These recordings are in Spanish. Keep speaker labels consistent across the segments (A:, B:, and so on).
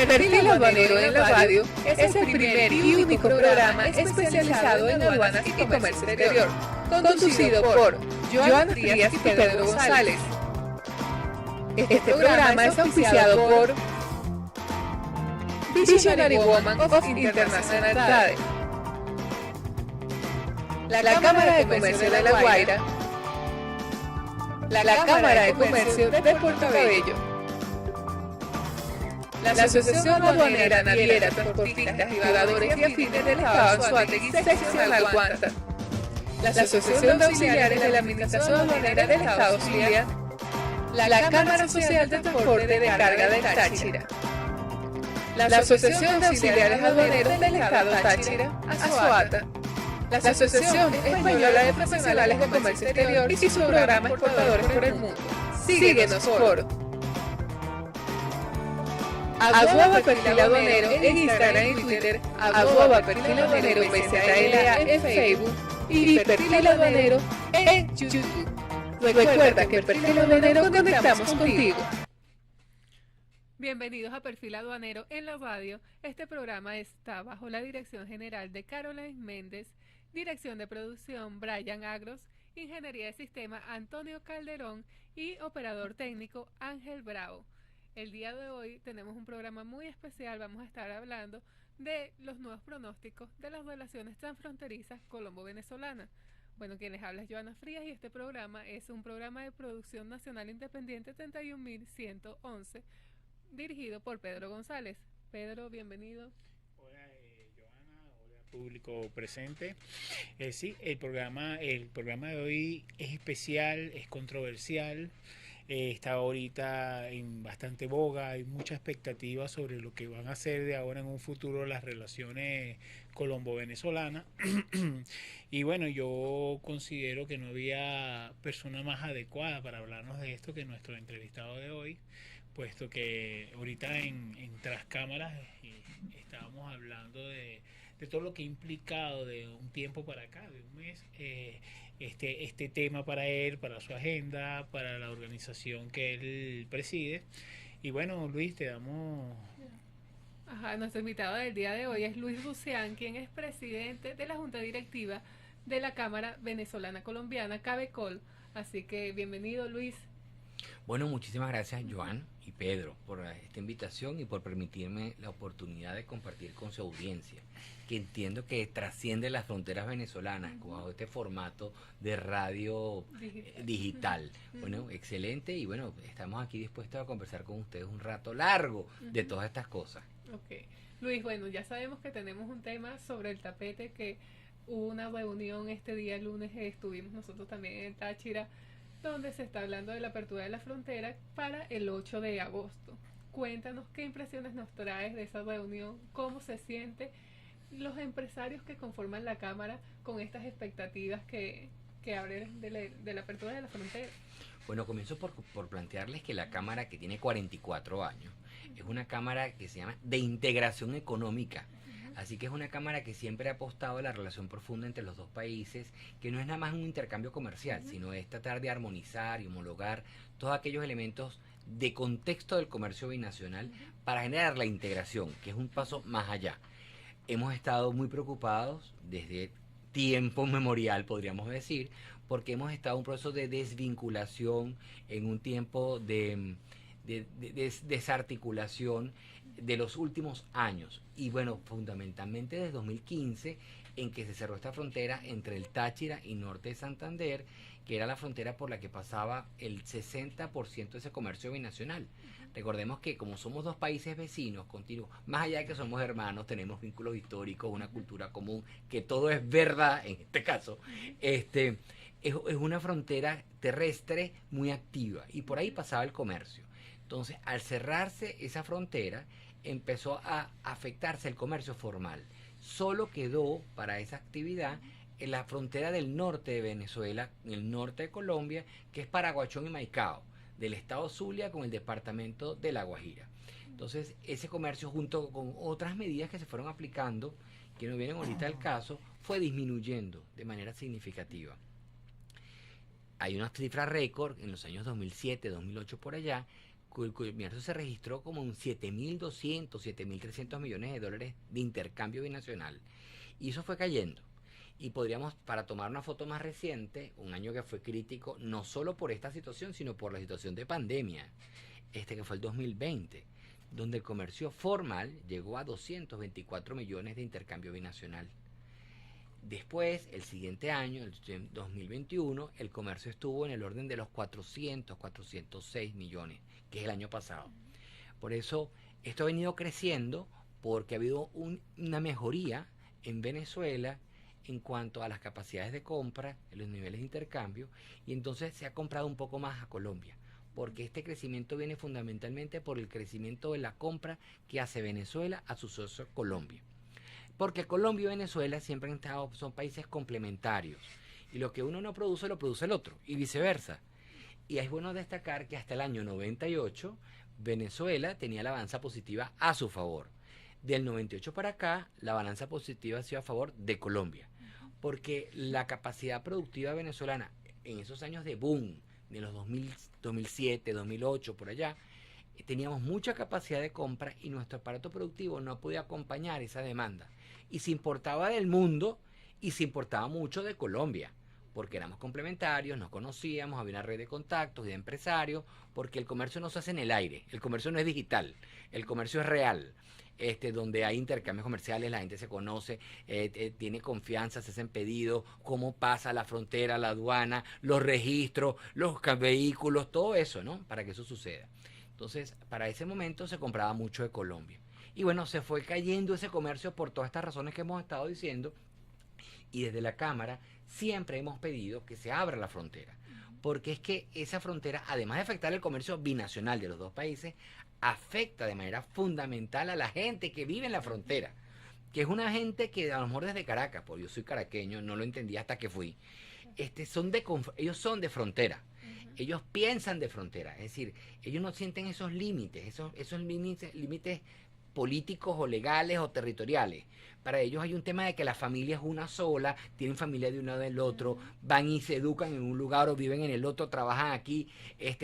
A: Perfil Aduanero en la radio es el primer y único programa especializado en aduanas y comercio exterior, conducido por Joana Frías y Pedro González. Este programa es auspiciado por Visionary Woman of International Trade, la Cámara de Comercio de La Guaira, la Cámara de Comercio de Puerto Cabello, la Asociación Aduanera, Naviera, Transportistas, Privadores y Afines del Estado Anzoátegui, seccional Guanta, la Asociación de Auxiliares de la Administración Aduanera del Estado Zulia, la Cámara Social de Transporte de Carga del Táchira, la Asociación de Auxiliares Aduaneros del Estado Táchira, ASOATA, la Asociación Española de Profesionales de Comercio Exterior y su programa Exportadores por el Mundo. Síguenos por @perfil aduanero en Instagram y Twitter, @perfil aduanero PZLA en Facebook y perfil aduanero en YouTube. Recuerda que en Perfil Aduanero conectamos contigo.
B: Bienvenidos a Perfil Aduanero en la radio. Este programa está bajo la dirección general de Caroline Méndez, dirección de producción Brian Agros, ingeniería de sistema Antonio Calderón y operador técnico Ángel Bravo. El día de hoy tenemos un programa muy especial. Vamos a estar hablando de los nuevos pronósticos de las relaciones transfronterizas colombo-venezolanas. Bueno, quien les habla es Joana Frías y este programa es un programa de producción nacional independiente 31111, dirigido por Pedro González. Pedro, bienvenido.
C: Hola Joana, hola público presente. Sí, el programa de hoy es especial, es controversial. Está ahorita en bastante boga, hay mucha expectativa sobre lo que van a ser de ahora en un futuro las relaciones colombo-venezolanas. Y bueno, yo considero que no había persona más adecuada para hablarnos de esto que nuestro entrevistado de hoy, puesto que ahorita en Tras Cámaras estábamos hablando de todo lo que ha implicado de un tiempo para acá, de un mes, este tema para él, para su agenda, para la organización que él preside. Y bueno, Luis, te damos...
B: Nuestro invitado del día de hoy es Luis Rusián, quien es presidente de la Junta Directiva de la Cámara Venezolana Colombiana, CABECOL. Así que bienvenido, Luis.
D: Bueno, muchísimas gracias, Joan y Pedro, por esta invitación y por permitirme la oportunidad de compartir con su audiencia, que entiendo que trasciende las fronteras venezolanas bajo este formato de radio digital. Bueno, excelente, y bueno, estamos aquí dispuestos a conversar con ustedes un rato largo de todas estas cosas.
B: Ok. Luis, bueno, ya sabemos que tenemos un tema sobre el tapete, que hubo una reunión este día lunes, estuvimos nosotros también en Táchira, donde se está hablando de la apertura de la frontera para el 8 de agosto. Cuéntanos qué impresiones nos traes de esa reunión, cómo se siente los empresarios que conforman la Cámara con estas expectativas que abren de la apertura de la frontera.
D: Bueno, comienzo por plantearles que la Cámara, que tiene 44 años, es una Cámara que se llama de integración económica. Así que es una Cámara que siempre ha apostado a la relación profunda entre los dos países, que no es nada más un intercambio comercial, sino es tratar de armonizar y homologar todos aquellos elementos de contexto del comercio binacional para generar la integración, que es un paso más allá. Hemos estado muy preocupados desde tiempo memorial, podríamos decir, porque hemos estado en un proceso de desvinculación, en un tiempo de desarticulación de los últimos años, y bueno, fundamentalmente desde 2015, en que se cerró esta frontera entre el Táchira y norte de Santander, que era la frontera por la que pasaba el 60% de ese comercio binacional. Recordemos que como somos dos países vecinos continuos, más allá de que somos hermanos, tenemos vínculos históricos, una cultura común, que todo es verdad en este caso, es una frontera terrestre muy activa, y por ahí pasaba el comercio. Entonces, al cerrarse esa frontera, empezó a afectarse el comercio formal. Solo quedó para esa actividad en la frontera del norte de Venezuela, en el norte de Colombia, que es Paraguachón y Maicao, del estado Zulia con el departamento de La Guajira. Entonces, ese comercio, junto con otras medidas que se fueron aplicando, que no vienen ahorita al caso, fue disminuyendo de manera significativa. Hay unas cifras récord en los años 2007, 2008 por allá, el comercio se registró como un 7.200, 7.300 millones de dólares de intercambio binacional. Y eso fue cayendo. Y podríamos, para tomar una foto más reciente, un año que fue crítico, no solo por esta situación, sino por la situación de pandemia, que fue el 2020, donde el comercio formal llegó a 224 millones de intercambio binacional. Después, el siguiente año, el 2021, el comercio estuvo en el orden de los 406 millones, que es el año pasado. Por eso, esto ha venido creciendo porque ha habido una mejoría en Venezuela en cuanto a las capacidades de compra, en los niveles de intercambio, y entonces se ha comprado un poco más a Colombia, porque este crecimiento viene fundamentalmente por el crecimiento de la compra que hace Venezuela a su socio Colombia. Porque Colombia y Venezuela siempre han estado, son países complementarios, y lo que uno no produce lo produce el otro, y viceversa. Y es bueno destacar que hasta el año 98 Venezuela tenía la balanza positiva a su favor. Del 98 para acá, la balanza positiva ha sido a favor de Colombia, porque la capacidad productiva venezolana en esos años de boom, de los 2007, 2008, por allá, teníamos mucha capacidad de compra y nuestro aparato productivo no podía acompañar esa demanda. Y se importaba del mundo y se importaba mucho de Colombia, porque éramos complementarios, nos conocíamos, había una red de contactos y de empresarios, porque el comercio no se hace en el aire, el comercio no es digital, el comercio es real. Donde hay intercambios comerciales, la gente se conoce, tiene confianza, se hacen pedidos, cómo pasa la frontera, la aduana, los registros, los vehículos, todo eso, ¿no? Para que eso suceda. Entonces, para ese momento se compraba mucho de Colombia. Y bueno, se fue cayendo ese comercio por todas estas razones que hemos estado diciendo, y desde la Cámara siempre hemos pedido que se abra la frontera, porque es que esa frontera, además de afectar el comercio binacional de los dos países, afecta de manera fundamental a la gente que vive en la frontera, que es una gente que a lo mejor desde Caracas, porque yo soy caraqueño, no lo entendí hasta que fui, ellos son de frontera, ellos piensan de frontera, es decir, ellos no sienten esos límites, esos límites políticos o legales o territoriales. Para ellos hay un tema de que la familia es una sola, tienen familia de uno del otro, van y se educan en un lugar o viven en el otro, trabajan aquí,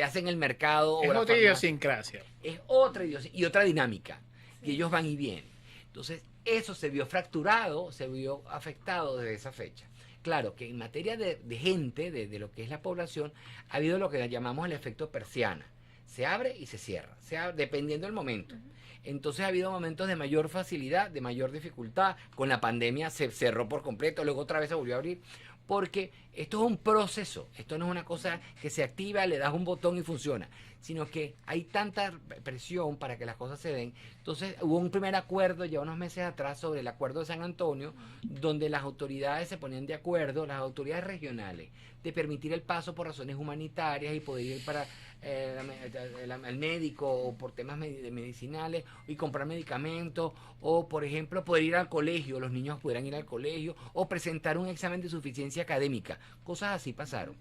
D: hacen el mercado.
C: Es otra idiosincrasia.
D: Es otra idiosincrasia y otra dinámica, que ellos van y vienen. Entonces, eso se vio fracturado, se vio afectado desde esa fecha. Claro que en materia de gente, de lo que es la población, ha habido lo que llamamos el efecto persiana. Se abre y se cierra, dependiendo del momento. Entonces ha habido momentos de mayor facilidad, de mayor dificultad. Con la pandemia se cerró por completo, luego otra vez se volvió a abrir. Porque esto es un proceso, esto no es una cosa que se activa, le das un botón y funciona, sino que hay tanta presión para que las cosas se den. Entonces hubo un primer acuerdo ya unos meses atrás sobre el acuerdo de San Antonio, donde las autoridades se ponían de acuerdo, las autoridades regionales, de permitir el paso por razones humanitarias y poder ir para el médico o por temas medicinales y comprar medicamentos, o por ejemplo poder ir al colegio, los niños pudieran ir al colegio, o presentar un examen de suficiencia académica. Cosas así pasaron.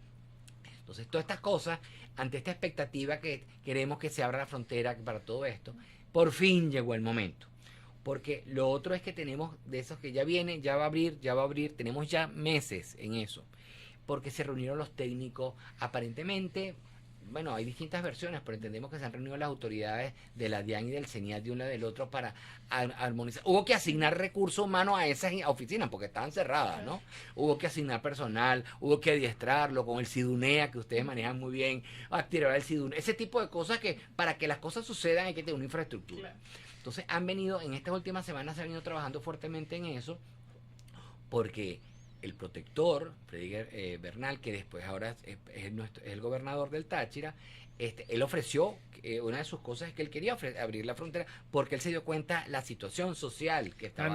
D: Entonces, todas estas cosas, ante esta expectativa que queremos que se abra la frontera para todo esto, por fin llegó el momento. Porque lo otro es que tenemos de esos que ya vienen, ya va a abrir, tenemos ya meses en eso. Porque se reunieron los técnicos, aparentemente, bueno, hay distintas versiones, pero entendemos que se han reunido las autoridades de la DIAN y del CENIAT de un lado del otro para armonizar. Hubo que asignar recursos humanos a esas oficinas porque estaban cerradas, ¿no? Hubo que asignar personal, hubo que adiestrarlo con el SIDUNEA, que ustedes manejan muy bien, activar el SIDUNEA, ese tipo de cosas que para que las cosas sucedan hay que tener una infraestructura. Entonces han venido, en estas últimas semanas se ha venido trabajando fuertemente en eso, porque el protector, Freddy Bernal, que después ahora es el gobernador del Táchira, él ofreció, una de sus cosas es que él quería abrir la frontera porque él se dio cuenta la situación social que estaba.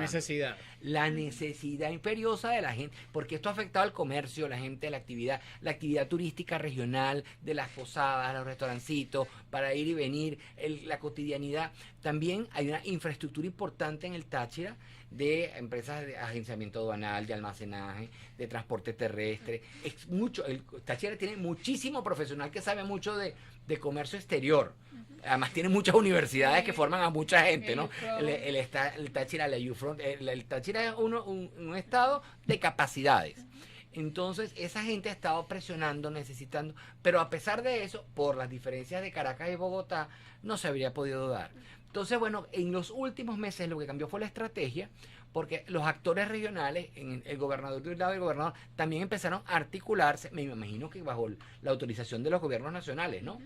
D: La necesidad imperiosa de la gente, porque esto ha afectado al comercio, la gente, la actividad turística regional, de las posadas, los restaurancitos, para ir y venir, la cotidianidad. También hay una infraestructura importante en el Táchira de empresas de agenciamiento aduanal, de almacenaje, de transporte terrestre. Es mucho, el Táchira tiene muchísimo profesional que sabe mucho de comercio exterior. Además tiene muchas universidades que forman a mucha gente, ¿no? El Táchira, el Táchira es un estado de capacidades. Entonces, esa gente ha estado presionando, necesitando, pero a pesar de eso, por las diferencias de Caracas y Bogotá, no se habría podido dar. Entonces, bueno, en los últimos meses lo que cambió fue la estrategia, porque los actores regionales, en el gobernador de un lado y el gobernador, también empezaron a articularse, me imagino que bajo la autorización de los gobiernos nacionales, ¿no?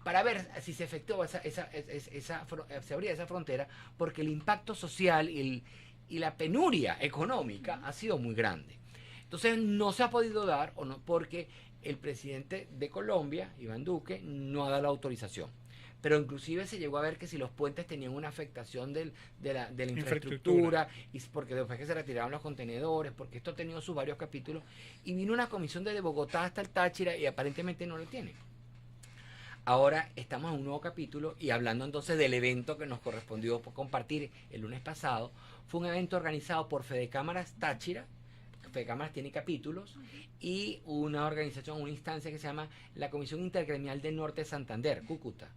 D: Para ver si se efectuó se abría esa frontera, porque el impacto social y la penuria económica ha sido muy grande. Entonces no se ha podido dar, o no, porque el presidente de Colombia, Iván Duque, no ha dado la autorización. Pero inclusive se llegó a ver que si los puentes tenían una afectación de la infraestructura, y porque después que se retiraron los contenedores, porque esto ha tenido sus varios capítulos, y vino una comisión desde Bogotá hasta el Táchira y aparentemente no lo tiene. Ahora estamos en un nuevo capítulo y hablando entonces del evento que nos correspondió compartir el lunes pasado. Fue un evento organizado por Fedecámaras Táchira. Fedecámaras tiene capítulos, y una organización, una instancia que se llama la Comisión Intergremial del Norte de Santander, Cúcuta,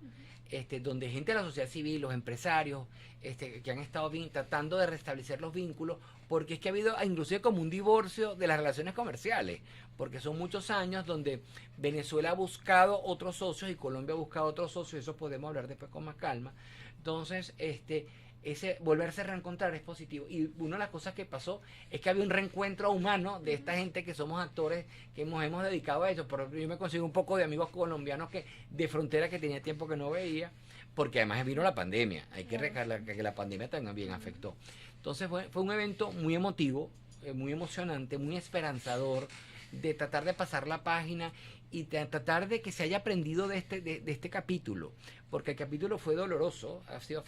D: donde gente de la sociedad civil, los empresarios, que han estado tratando de restablecer los vínculos, porque es que ha habido inclusive como un divorcio de las relaciones comerciales, porque son muchos años donde Venezuela ha buscado otros socios y Colombia ha buscado otros socios, eso podemos hablar después con más calma. Entonces, ese volverse a reencontrar es positivo, y una de las cosas que pasó es que había un reencuentro humano de esta gente que somos actores que nos hemos dedicado a eso. Pero yo me conseguí un poco de amigos colombianos de frontera que tenía tiempo que no veía, porque además vino la pandemia, hay que recordar que la pandemia también afectó. Entonces fue un evento muy emotivo, muy emocionante, muy esperanzador, de tratar de pasar la página y de tratar de que se haya aprendido de este capítulo, porque el capítulo fue doloroso, ha sido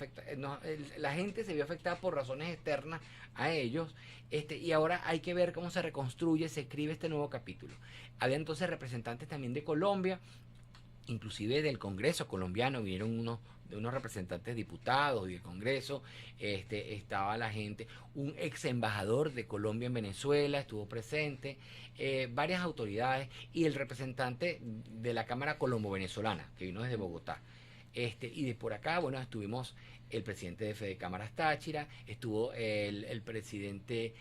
D: la gente se vio afectada por razones externas a ellos, y ahora hay que ver cómo se reconstruye, se escribe este nuevo capítulo. Había entonces representantes también de Colombia, inclusive del Congreso colombiano, vinieron unos representantes diputados y del Congreso, estaba la gente, un ex embajador de Colombia en Venezuela estuvo presente, varias autoridades, y el representante de la Cámara Colombo-Venezolana, que vino desde Bogotá. Y de por acá, bueno, estuvimos el presidente de Fedecámaras Táchira, estuvo el presidente,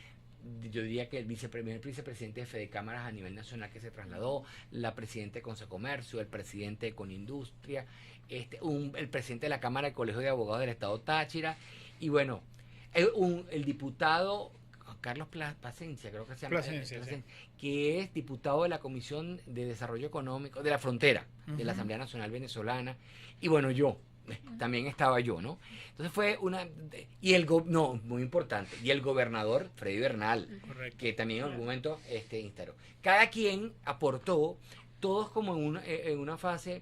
D: yo diría que el vicepresidente de Fedecámaras a nivel nacional que se trasladó, la presidenta de Consecomercio, el presidente de Conindustria, el presidente de la Cámara del Colegio de Abogados del Estado Táchira, y bueno, el diputado Carlos Plasencia, creo que se llama,
C: Plasencia, sí,
D: que es diputado de la Comisión de Desarrollo Económico de la Frontera, de la Asamblea Nacional Venezolana, y bueno, también estaba yo, ¿no? Entonces fue muy importante, y el gobernador Freddy Bernal,
C: correcto,
D: que también en algún momento instaló. Cada quien aportó, todos como en una fase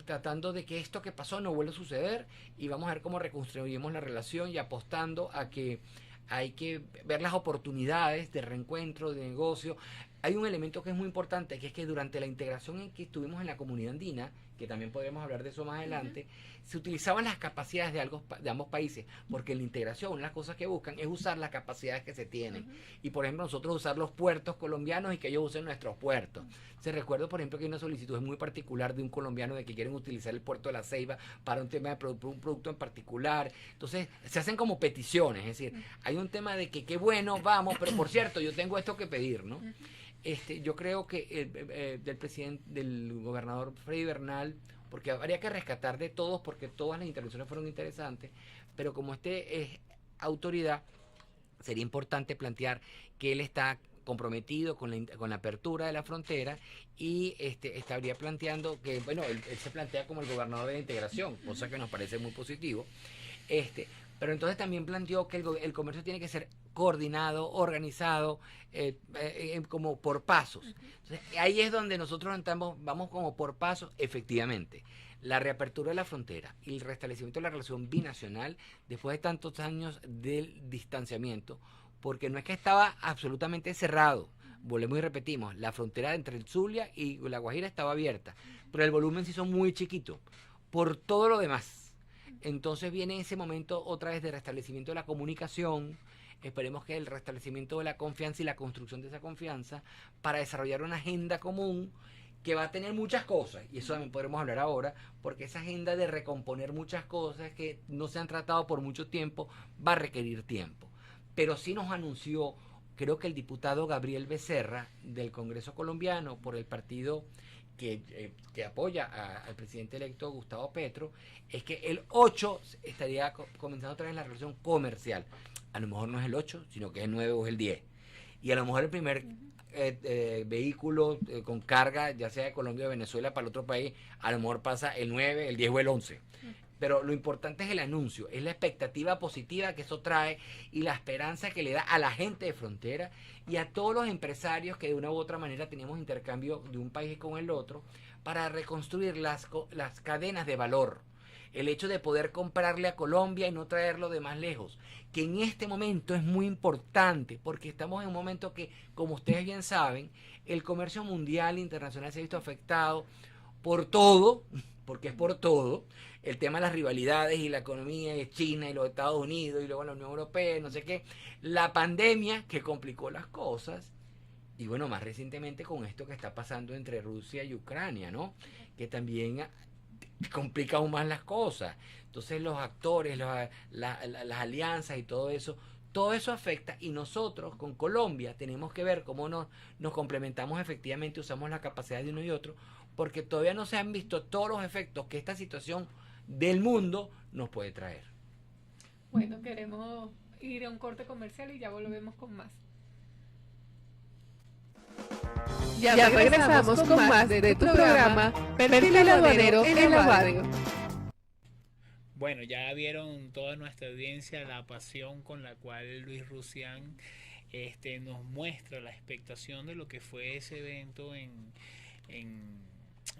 D: tratando de que esto que pasó no vuelva a suceder, y vamos a ver cómo reconstruimos la relación, y apostando a que hay que ver las oportunidades de reencuentro, de negocio. Hay un elemento que es muy importante, que es que durante la integración en que estuvimos en la comunidad andina, que también podremos hablar de eso más adelante, se utilizaban las capacidades de ambos países, porque en la integración una de las cosas que buscan es usar las capacidades que se tienen. Y por ejemplo, nosotros usar los puertos colombianos y que ellos usen nuestros puertos. Se recuerdo, por ejemplo, que hay una solicitud muy particular de un colombiano de que quieren utilizar el puerto de La Ceiba para un tema de un producto en particular. Entonces, se hacen como peticiones, es decir, hay un tema de que qué bueno, vamos, pero por cierto, yo tengo esto que pedir, ¿no? Yo creo que del gobernador Freddy Bernal, porque habría que rescatar de todos, porque todas las intervenciones fueron interesantes, pero como es autoridad, sería importante plantear que él está comprometido con la apertura de la frontera, y estaría planteando que, bueno, él se plantea como el gobernador de la integración, cosa que nos parece muy positivo, pero entonces también planteó que el comercio tiene que ser coordinado, organizado, como por pasos. Entonces, ahí es donde nosotros vamos como por pasos, efectivamente. La reapertura de la frontera y el restablecimiento de la relación binacional después de tantos años del distanciamiento, porque no es que estaba absolutamente cerrado, volvemos y repetimos, la frontera entre el Zulia y La Guajira estaba abierta, pero el volumen se hizo muy chiquito, por todo lo demás. Entonces viene ese momento otra vez de restablecimiento de la comunicación, esperemos que el restablecimiento de la confianza y la construcción de esa confianza para desarrollar una agenda común que va a tener muchas cosas, y eso también podremos hablar ahora, porque esa agenda de recomponer muchas cosas que no se han tratado por mucho tiempo va a requerir tiempo. Pero sí nos anunció creo que el diputado Gabriel Becerra del Congreso colombiano por el partido que apoya al presidente electo Gustavo Petro, es que el 8 estaría comenzando otra vez la relación comercial. A lo mejor no es el 8, sino que es el 9 o es el 10. Y a lo mejor el primer vehículo con carga, ya sea de Colombia o de Venezuela para el otro país, a lo mejor pasa el 9, el 10 o el 11. Pero lo importante es el anuncio, es la expectativa positiva que eso trae y la esperanza que le da a la gente de frontera y a todos los empresarios que de una u otra manera tenemos intercambio de un país con el otro para reconstruir las cadenas de valor. El hecho de poder comprarle a Colombia y no traerlo de más lejos, que en este momento es muy importante porque estamos en un momento que, como ustedes bien saben, el comercio mundial internacional se ha visto afectado por todo, porque es por todo. El tema de las rivalidades y la economía es China y los Estados Unidos y luego la Unión Europea, no sé qué. La pandemia que complicó las cosas. Y bueno, más recientemente con esto que está pasando entre Rusia y Ucrania, ¿no? Que también complica aún más las cosas. Entonces los actores, las alianzas y todo eso afecta y nosotros con Colombia tenemos que ver cómo nos complementamos efectivamente, usamos la capacidad de uno y otro, porque todavía no se han visto todos los efectos que esta situación del mundo nos puede traer.
B: Bueno, queremos ir a un corte comercial y ya volvemos con más.
A: Ya regresamos con más de tu programa Perfil Aduanero en la radio.
C: Bueno, ya vieron toda nuestra audiencia la pasión con la cual Luis Rusián nos muestra la expectación de lo que fue ese evento en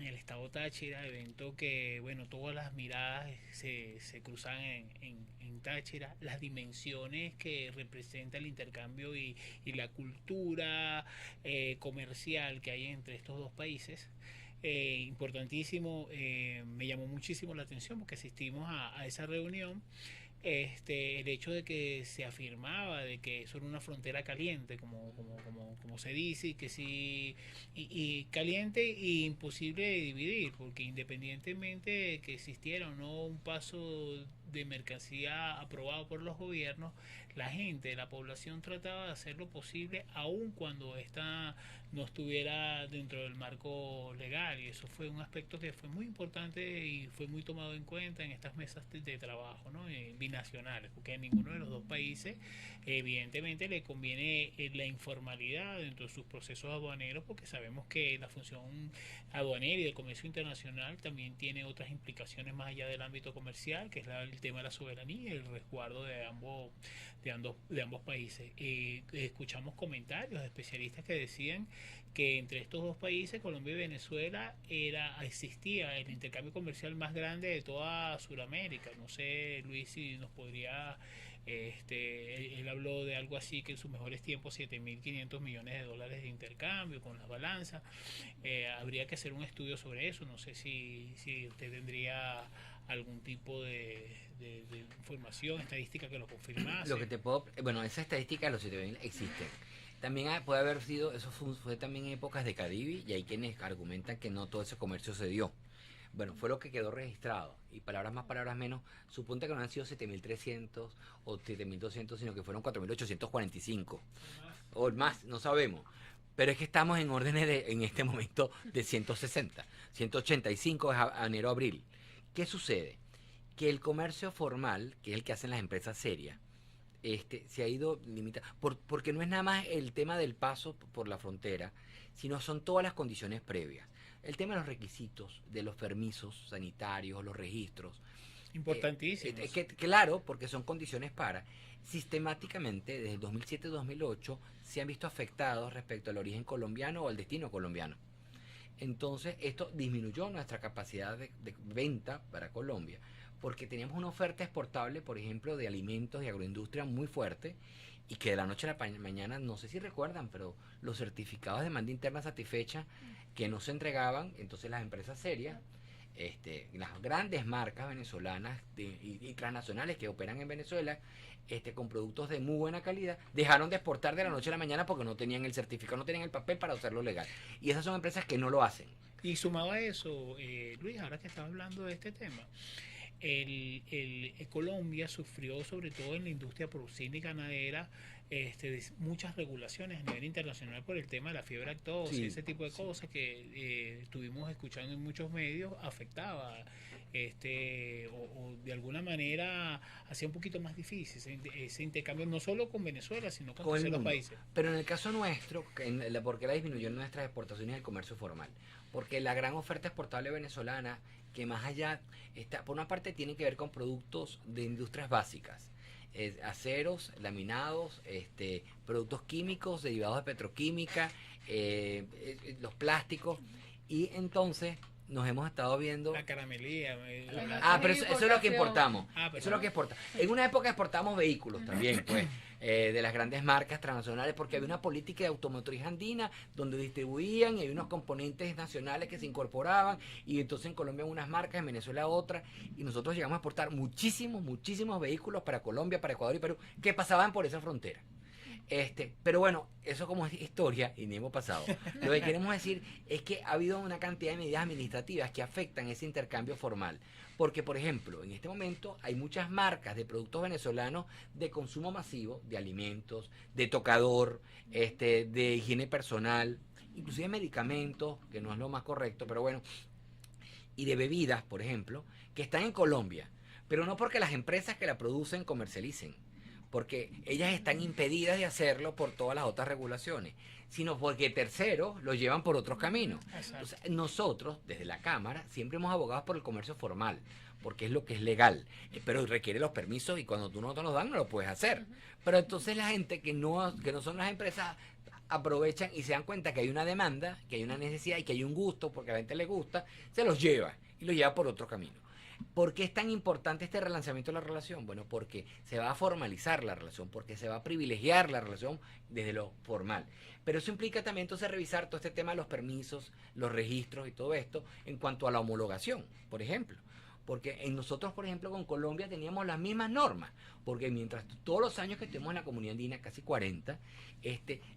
C: el estado Táchira, evento que, bueno, todas las miradas se cruzan en Táchira, las dimensiones que representa el intercambio y la cultura comercial que hay entre estos dos países. Importantísimo, me llamó muchísimo la atención porque asistimos a esa reunión. El hecho de que se afirmaba de que eso era una frontera caliente, como se dice, y que sí, y caliente e imposible de dividir, porque independientemente de que existiera o no un paso de mercancía aprobado por los gobiernos, la gente, la población trataba de hacer lo posible aun cuando esta no estuviera dentro del marco legal, y eso fue un aspecto que fue muy importante y fue muy tomado en cuenta en estas mesas de trabajo, ¿no? Binacionales, porque a ninguno de los dos países evidentemente le conviene la informalidad dentro de sus procesos aduaneros, porque sabemos que la función aduanera y del comercio internacional también tiene otras implicaciones más allá del ámbito comercial, que es el tema de la soberanía y el resguardo de ambos países. Escuchamos comentarios de especialistas que decían que entre estos dos países, Colombia y Venezuela, existía el intercambio comercial más grande de toda Sudamérica. No sé, Luis, si nos podría... él habló de algo así que en sus mejores tiempos 7.500 millones de dólares de intercambio con las balanzas. Habría que hacer un estudio sobre eso. No sé si usted tendría algún tipo de información, estadística que lo confirmase.
D: Esa estadística de los 7.000 existe. También puede haber sido, eso fue también en épocas de Cadivi, y hay quienes argumentan que no todo ese comercio se dio. Bueno, fue lo que quedó registrado. Y palabras más, palabras menos, suponte que no han sido 7.300 o 7.200, sino que fueron 4.845. O más, no sabemos. Pero es que estamos en órdenes en este momento de 160. 185 es enero-abril. ¿Qué sucede? Que el comercio formal, que es el que hacen las empresas serias, se ha ido limitando, porque no es nada más el tema del paso por la frontera, sino son todas las condiciones previas. El tema de los requisitos, de los permisos sanitarios, los registros.
C: Importantísimo.
D: Claro, porque son condiciones sistemáticamente, desde el 2007-2008, se han visto afectados respecto al origen colombiano o al destino colombiano. Entonces, esto disminuyó nuestra capacidad de venta para Colombia, porque teníamos una oferta exportable, por ejemplo, de alimentos y agroindustria muy fuerte, y que de la noche a la mañana, no sé si recuerdan, pero los certificados de demanda interna satisfecha que no se entregaban, entonces las empresas serias, las grandes marcas venezolanas y transnacionales que operan en Venezuela, con productos de muy buena calidad, dejaron de exportar de la noche a la mañana porque no tenían el certificado, no tenían el papel para hacerlo legal. Y esas son empresas que no lo hacen.
C: Y sumado a eso, Luis, ahora que estamos hablando de este tema, Colombia sufrió, sobre todo en la industria porcina y ganadera, muchas regulaciones a nivel internacional por el tema de la fiebre aftosa,
D: Sí,
C: ese tipo de
D: sí.
C: cosas que estuvimos escuchando en muchos medios, afectaba, o de alguna manera hacía un poquito más difícil ese intercambio, no solo con Venezuela, sino con
D: Con el
C: terceros
D: mundo.
C: países.
D: Pero en el caso nuestro, ¿por qué la disminuyó en nuestras exportaciones del comercio formal? Porque la gran oferta exportable venezolana, que más allá, está, por una parte tiene que ver con productos de industrias básicas, aceros, laminados, productos químicos, derivados de petroquímica, los plásticos, y entonces nos hemos estado viendo.
C: La caramelía.
D: Pero eso es lo que importamos.
C: Pero
D: Eso es lo que exporta. En una época exportamos vehículos también, pues, de las grandes marcas transnacionales, porque había una política de automotriz andina donde distribuían y había unos componentes nacionales que se incorporaban, y entonces en Colombia unas marcas, en Venezuela otras, y nosotros llegamos a exportar muchísimos vehículos para Colombia, para Ecuador y Perú, que pasaban por esa frontera. Pero bueno, eso como es historia y ni hemos pasado. Lo que queremos decir es que ha habido una cantidad de medidas administrativas que afectan ese intercambio formal. Porque, por ejemplo, en este momento hay muchas marcas de productos venezolanos de consumo masivo, de alimentos, de tocador, de higiene personal, inclusive medicamentos, que no es lo más correcto, pero bueno, y de bebidas, por ejemplo, que están en Colombia, pero no porque las empresas que la producen comercialicen, porque ellas están impedidas de hacerlo por todas las otras regulaciones, sino porque terceros lo llevan por otros caminos. Entonces, nosotros, desde la Cámara, siempre hemos abogado por el comercio formal, porque es lo que es legal, pero requiere los permisos y cuando tú no te los dan no lo puedes hacer. Pero entonces la gente que no son las empresas aprovechan y se dan cuenta que hay una demanda, que hay una necesidad y que hay un gusto, porque a la gente le gusta, se los lleva y los lleva por otro camino. ¿Por qué es tan importante este relanzamiento de la relación? Bueno, porque se va a formalizar la relación, porque se va a privilegiar la relación desde lo formal. Pero eso implica también entonces revisar todo este tema de los permisos, los registros y todo esto en cuanto a la homologación, por ejemplo. Porque en nosotros, por ejemplo, con Colombia teníamos las mismas normas, porque mientras todos los años que estuvimos en la comunidad andina, casi 40,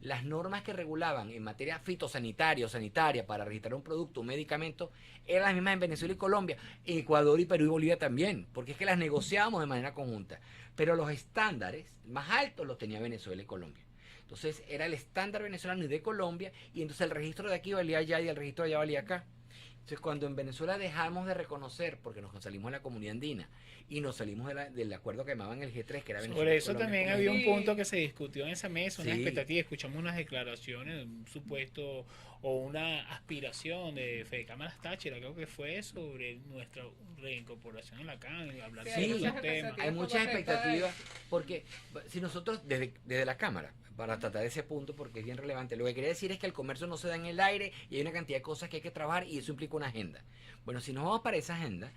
D: las normas que regulaban en materia fitosanitaria o sanitaria para registrar un producto, un medicamento, eran las mismas en Venezuela y Colombia, en Ecuador y Perú y Bolivia también, porque es que las negociábamos de manera conjunta. Pero los estándares más altos los tenía Venezuela y Colombia. Entonces era el estándar venezolano y de Colombia, y entonces el registro de aquí valía allá y el registro de allá valía acá. Entonces, cuando en Venezuela dejamos de reconocer, porque nos salimos de la comunidad andina y nos salimos del acuerdo que llamaban el G3, que era Venezuela.
C: Por eso
D: Colombia,
C: también
D: Colombia.
C: había un punto que se discutió en esa mesa, una
D: Sí.
C: expectativa, escuchamos unas declaraciones, un supuesto o una aspiración de Fede Cámaras Táchira, creo que fue sobre nuestra reincorporación en la CAN, hablar
B: Sí,
C: sobre
B: hay
C: esos
B: muchas
C: temas.
D: Hay muchas expectativas, porque si nosotros desde la Cámara, para tratar ese punto, porque es bien relevante, lo que quería decir es que el comercio no se da en el aire y hay una cantidad de cosas que hay que trabajar y eso implica una agenda. Bueno, si nos vamos para esa agenda,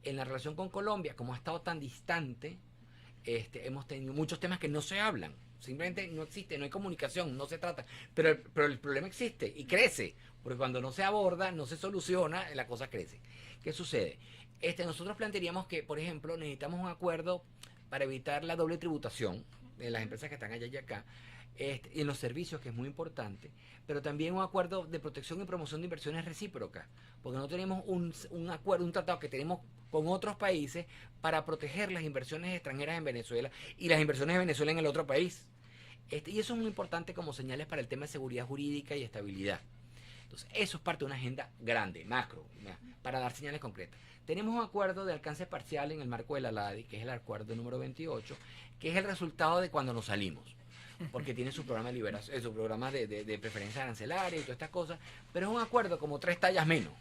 D: en la relación con Colombia, como ha estado tan distante, hemos tenido muchos temas que no se hablan. Simplemente no existe, no hay comunicación, no se trata. Pero el problema existe y crece, porque cuando no se aborda, no se soluciona, la cosa crece. ¿Qué sucede? Nosotros plantearíamos que, por ejemplo, necesitamos un acuerdo para evitar la doble tributación de las empresas que están allá y acá, y en los servicios, que es muy importante, pero también un acuerdo de protección y promoción de inversiones recíprocas, porque no tenemos un acuerdo, un tratado que tenemos con otros países para proteger las inversiones extranjeras en Venezuela y las inversiones de Venezuela en el otro país. Y eso es muy importante como señales para el tema de seguridad jurídica y estabilidad. Entonces, eso es parte de una agenda grande, macro, para dar señales concretas. Tenemos un acuerdo de alcance parcial en el marco de la LADI, que es el acuerdo número 28, que es el resultado de cuando nos salimos, porque tiene su programa de liberación, su programa de preferencia arancelaria y todas estas cosas, pero es un acuerdo como 3 tallas menos,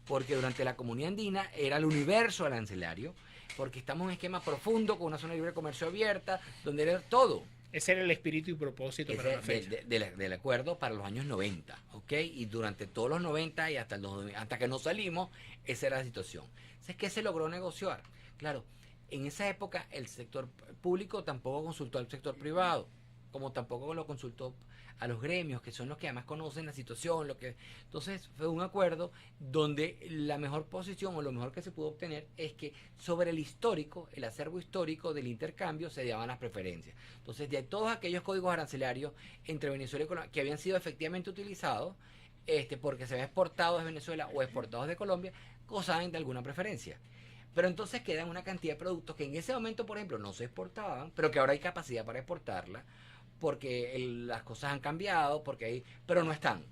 D: porque durante la comunidad andina era el universo arancelario, porque estamos en un esquema profundo con una zona de libre comercio abierta, donde era todo.
C: Ese era el espíritu y propósito para la fecha.
D: Del acuerdo para los años 90, ¿ok? Y durante todos los 90 y hasta que nos salimos, esa era la situación. Entonces, ¿qué se logró negociar? Claro, en esa época el sector público tampoco consultó al sector privado, como tampoco lo consultó a los gremios, que son los que además conocen la situación. Entonces fue un acuerdo donde la mejor posición o lo mejor que se pudo obtener es que sobre el histórico, el acervo histórico del intercambio, se daban las preferencias. Entonces, de todos aquellos códigos arancelarios entre Venezuela y Colombia que habían sido efectivamente utilizados, porque se había exportado de Venezuela o exportados de Colombia, gozaban de alguna preferencia. Pero entonces quedan una cantidad de productos que en ese momento, por ejemplo, no se exportaban, pero que ahora hay capacidad para exportarla, porque las cosas han cambiado, pero no están,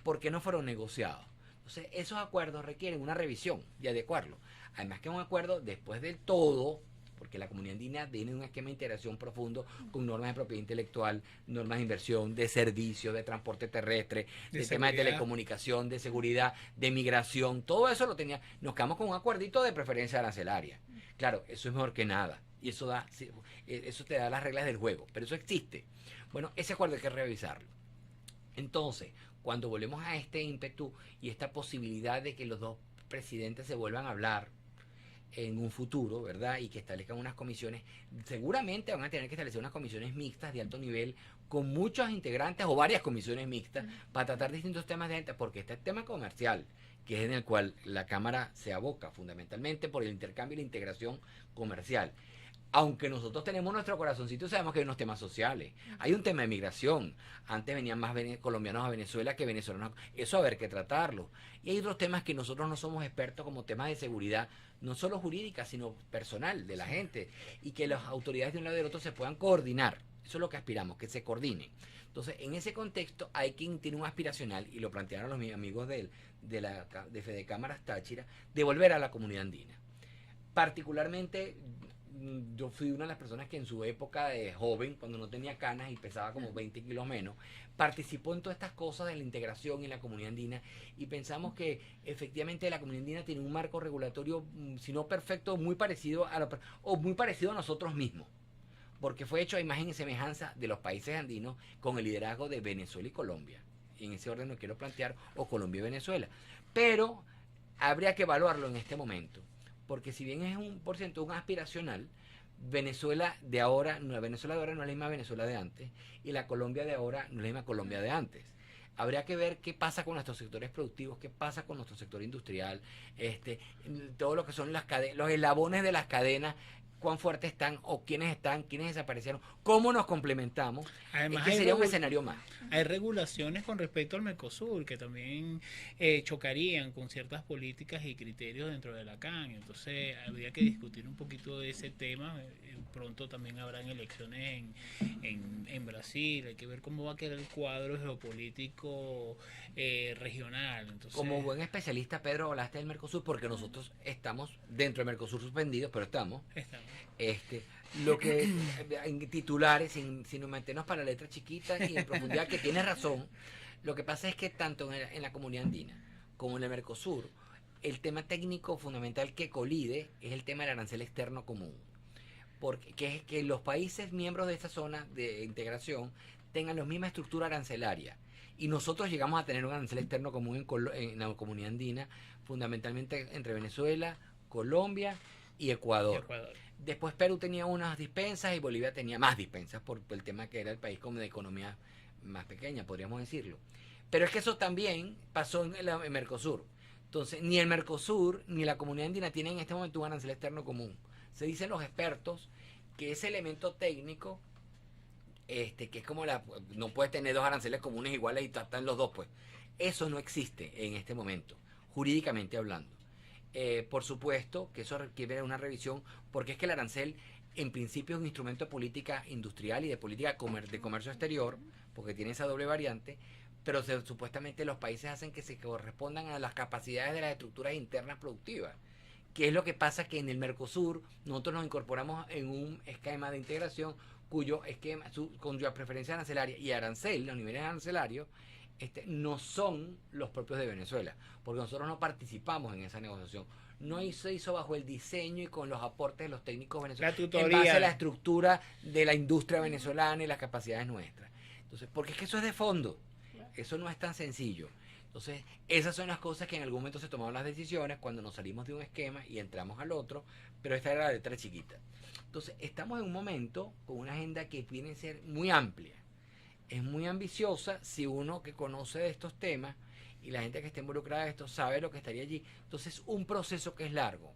D: porque no fueron negociados. Entonces, esos acuerdos requieren una revisión y adecuarlo. Además que un acuerdo, después del todo, porque la comunidad andina tiene un esquema de integración profundo con normas de propiedad intelectual, normas de inversión, de servicios, de transporte terrestre, de temas de telecomunicación, de seguridad, de migración, todo eso lo tenía. Nos quedamos con un acuerdito de preferencia arancelaria. Claro, eso es mejor que nada. Y eso te da las reglas del juego, pero eso existe. Bueno, ese acuerdo hay que revisarlo. Entonces, cuando volvemos a este ímpetu y esta posibilidad de que los dos presidentes se vuelvan a hablar en un futuro, ¿verdad? Y que establezcan unas comisiones, seguramente van a tener que establecer unas comisiones mixtas de alto nivel con muchos integrantes o varias comisiones mixtas para tratar distintos temas de gente, porque está el tema comercial, que es en el cual la Cámara se aboca fundamentalmente por el intercambio y la integración comercial. Aunque nosotros tenemos nuestro corazoncito, sabemos que hay unos temas sociales. Hay un tema de migración. Antes venían más colombianos a Venezuela que venezolanos. Eso haber que tratarlo. Y hay otros temas que nosotros no somos expertos, como temas de seguridad, no solo jurídica, sino personal de la gente. Y que las autoridades de un lado y del otro se puedan coordinar. Eso es lo que aspiramos, que se coordinen. Entonces, en ese contexto, hay quien tiene un aspiracional, y lo plantearon los mis amigos de Fede Cámaras Táchira, de volver a la comunidad andina. Particularmente, yo fui una de las personas que en su época de joven, cuando no tenía canas y pesaba como 20 kilos menos, participó en todas estas cosas de la integración en la comunidad andina, y pensamos que efectivamente la comunidad andina tiene un marco regulatorio, si no perfecto, muy parecido a nosotros mismos, porque fue hecho a imagen y semejanza de los países andinos con el liderazgo de Venezuela y Colombia. Y en ese orden lo quiero plantear, o Colombia y Venezuela. Pero habría que evaluarlo en este momento, porque si bien es un porcentaje aspiracional, Venezuela de ahora no es la misma Venezuela de antes, y la Colombia de ahora no es la misma Colombia de antes. Habría que ver qué pasa con nuestros sectores productivos, qué pasa con nuestro sector industrial, todo lo que son los eslabones de las cadenas, cuán fuertes están, o quiénes desaparecieron, cómo nos complementamos.
C: Además,
D: que sería un escenario más.
C: Hay regulaciones con respecto al Mercosur que también chocarían con ciertas políticas y criterios dentro de la CAN. Entonces habría que discutir un poquito de ese tema. Pronto también habrán elecciones en Brasil. Hay que ver cómo va a quedar el cuadro geopolítico regional. Entonces,
D: como buen especialista, Pedro, hablaste del Mercosur, porque nosotros estamos dentro del Mercosur suspendidos, pero estamos. Lo que en titulares, sin meternos para la letra chiquita y en profundidad, que tienes razón, lo que pasa es que tanto en la comunidad andina como en el Mercosur, el tema técnico fundamental que colide es el tema del arancel externo común, porque que es que los países miembros de esta zona de integración tengan la misma estructura arancelaria, y nosotros llegamos a tener un arancel externo común en la comunidad andina, fundamentalmente entre Venezuela, Colombia y Ecuador. Después Perú tenía unas dispensas y Bolivia tenía más dispensas por el tema que era el país como de economía más pequeña, podríamos decirlo. Pero es que eso también pasó en el Mercosur. Entonces, ni el Mercosur ni la comunidad andina tienen en este momento un arancel externo común. Se dicen los expertos que ese elemento técnico, que es como no puedes tener dos aranceles comunes iguales y están los dos, pues. Eso no existe en este momento, jurídicamente hablando. Por supuesto que eso requiere una revisión, porque es que el arancel en principio es un instrumento de política industrial y de política de comercio exterior, porque tiene esa doble variante, pero supuestamente los países hacen que se correspondan a las capacidades de las estructuras internas productivas, que es lo que pasa que en el Mercosur nosotros nos incorporamos en un esquema de integración cuya preferencia arancelaria y arancel, los niveles arancelarios, no son los propios de Venezuela, porque nosotros no participamos en esa negociación. No se hizo bajo el diseño y con los aportes de los técnicos venezolanos, en base a la estructura de la industria venezolana y las capacidades nuestras. Entonces, porque es que eso es de fondo, eso no es tan sencillo. Entonces, esas son las cosas que en algún momento se tomaron las decisiones cuando nos salimos de un esquema y entramos al otro, pero esta era la letra chiquita. Entonces, estamos en un momento con una agenda que viene a ser muy amplia. Es muy ambiciosa si uno que conoce de estos temas y la gente que está involucrada en esto sabe lo que estaría allí. Entonces, un proceso que es largo.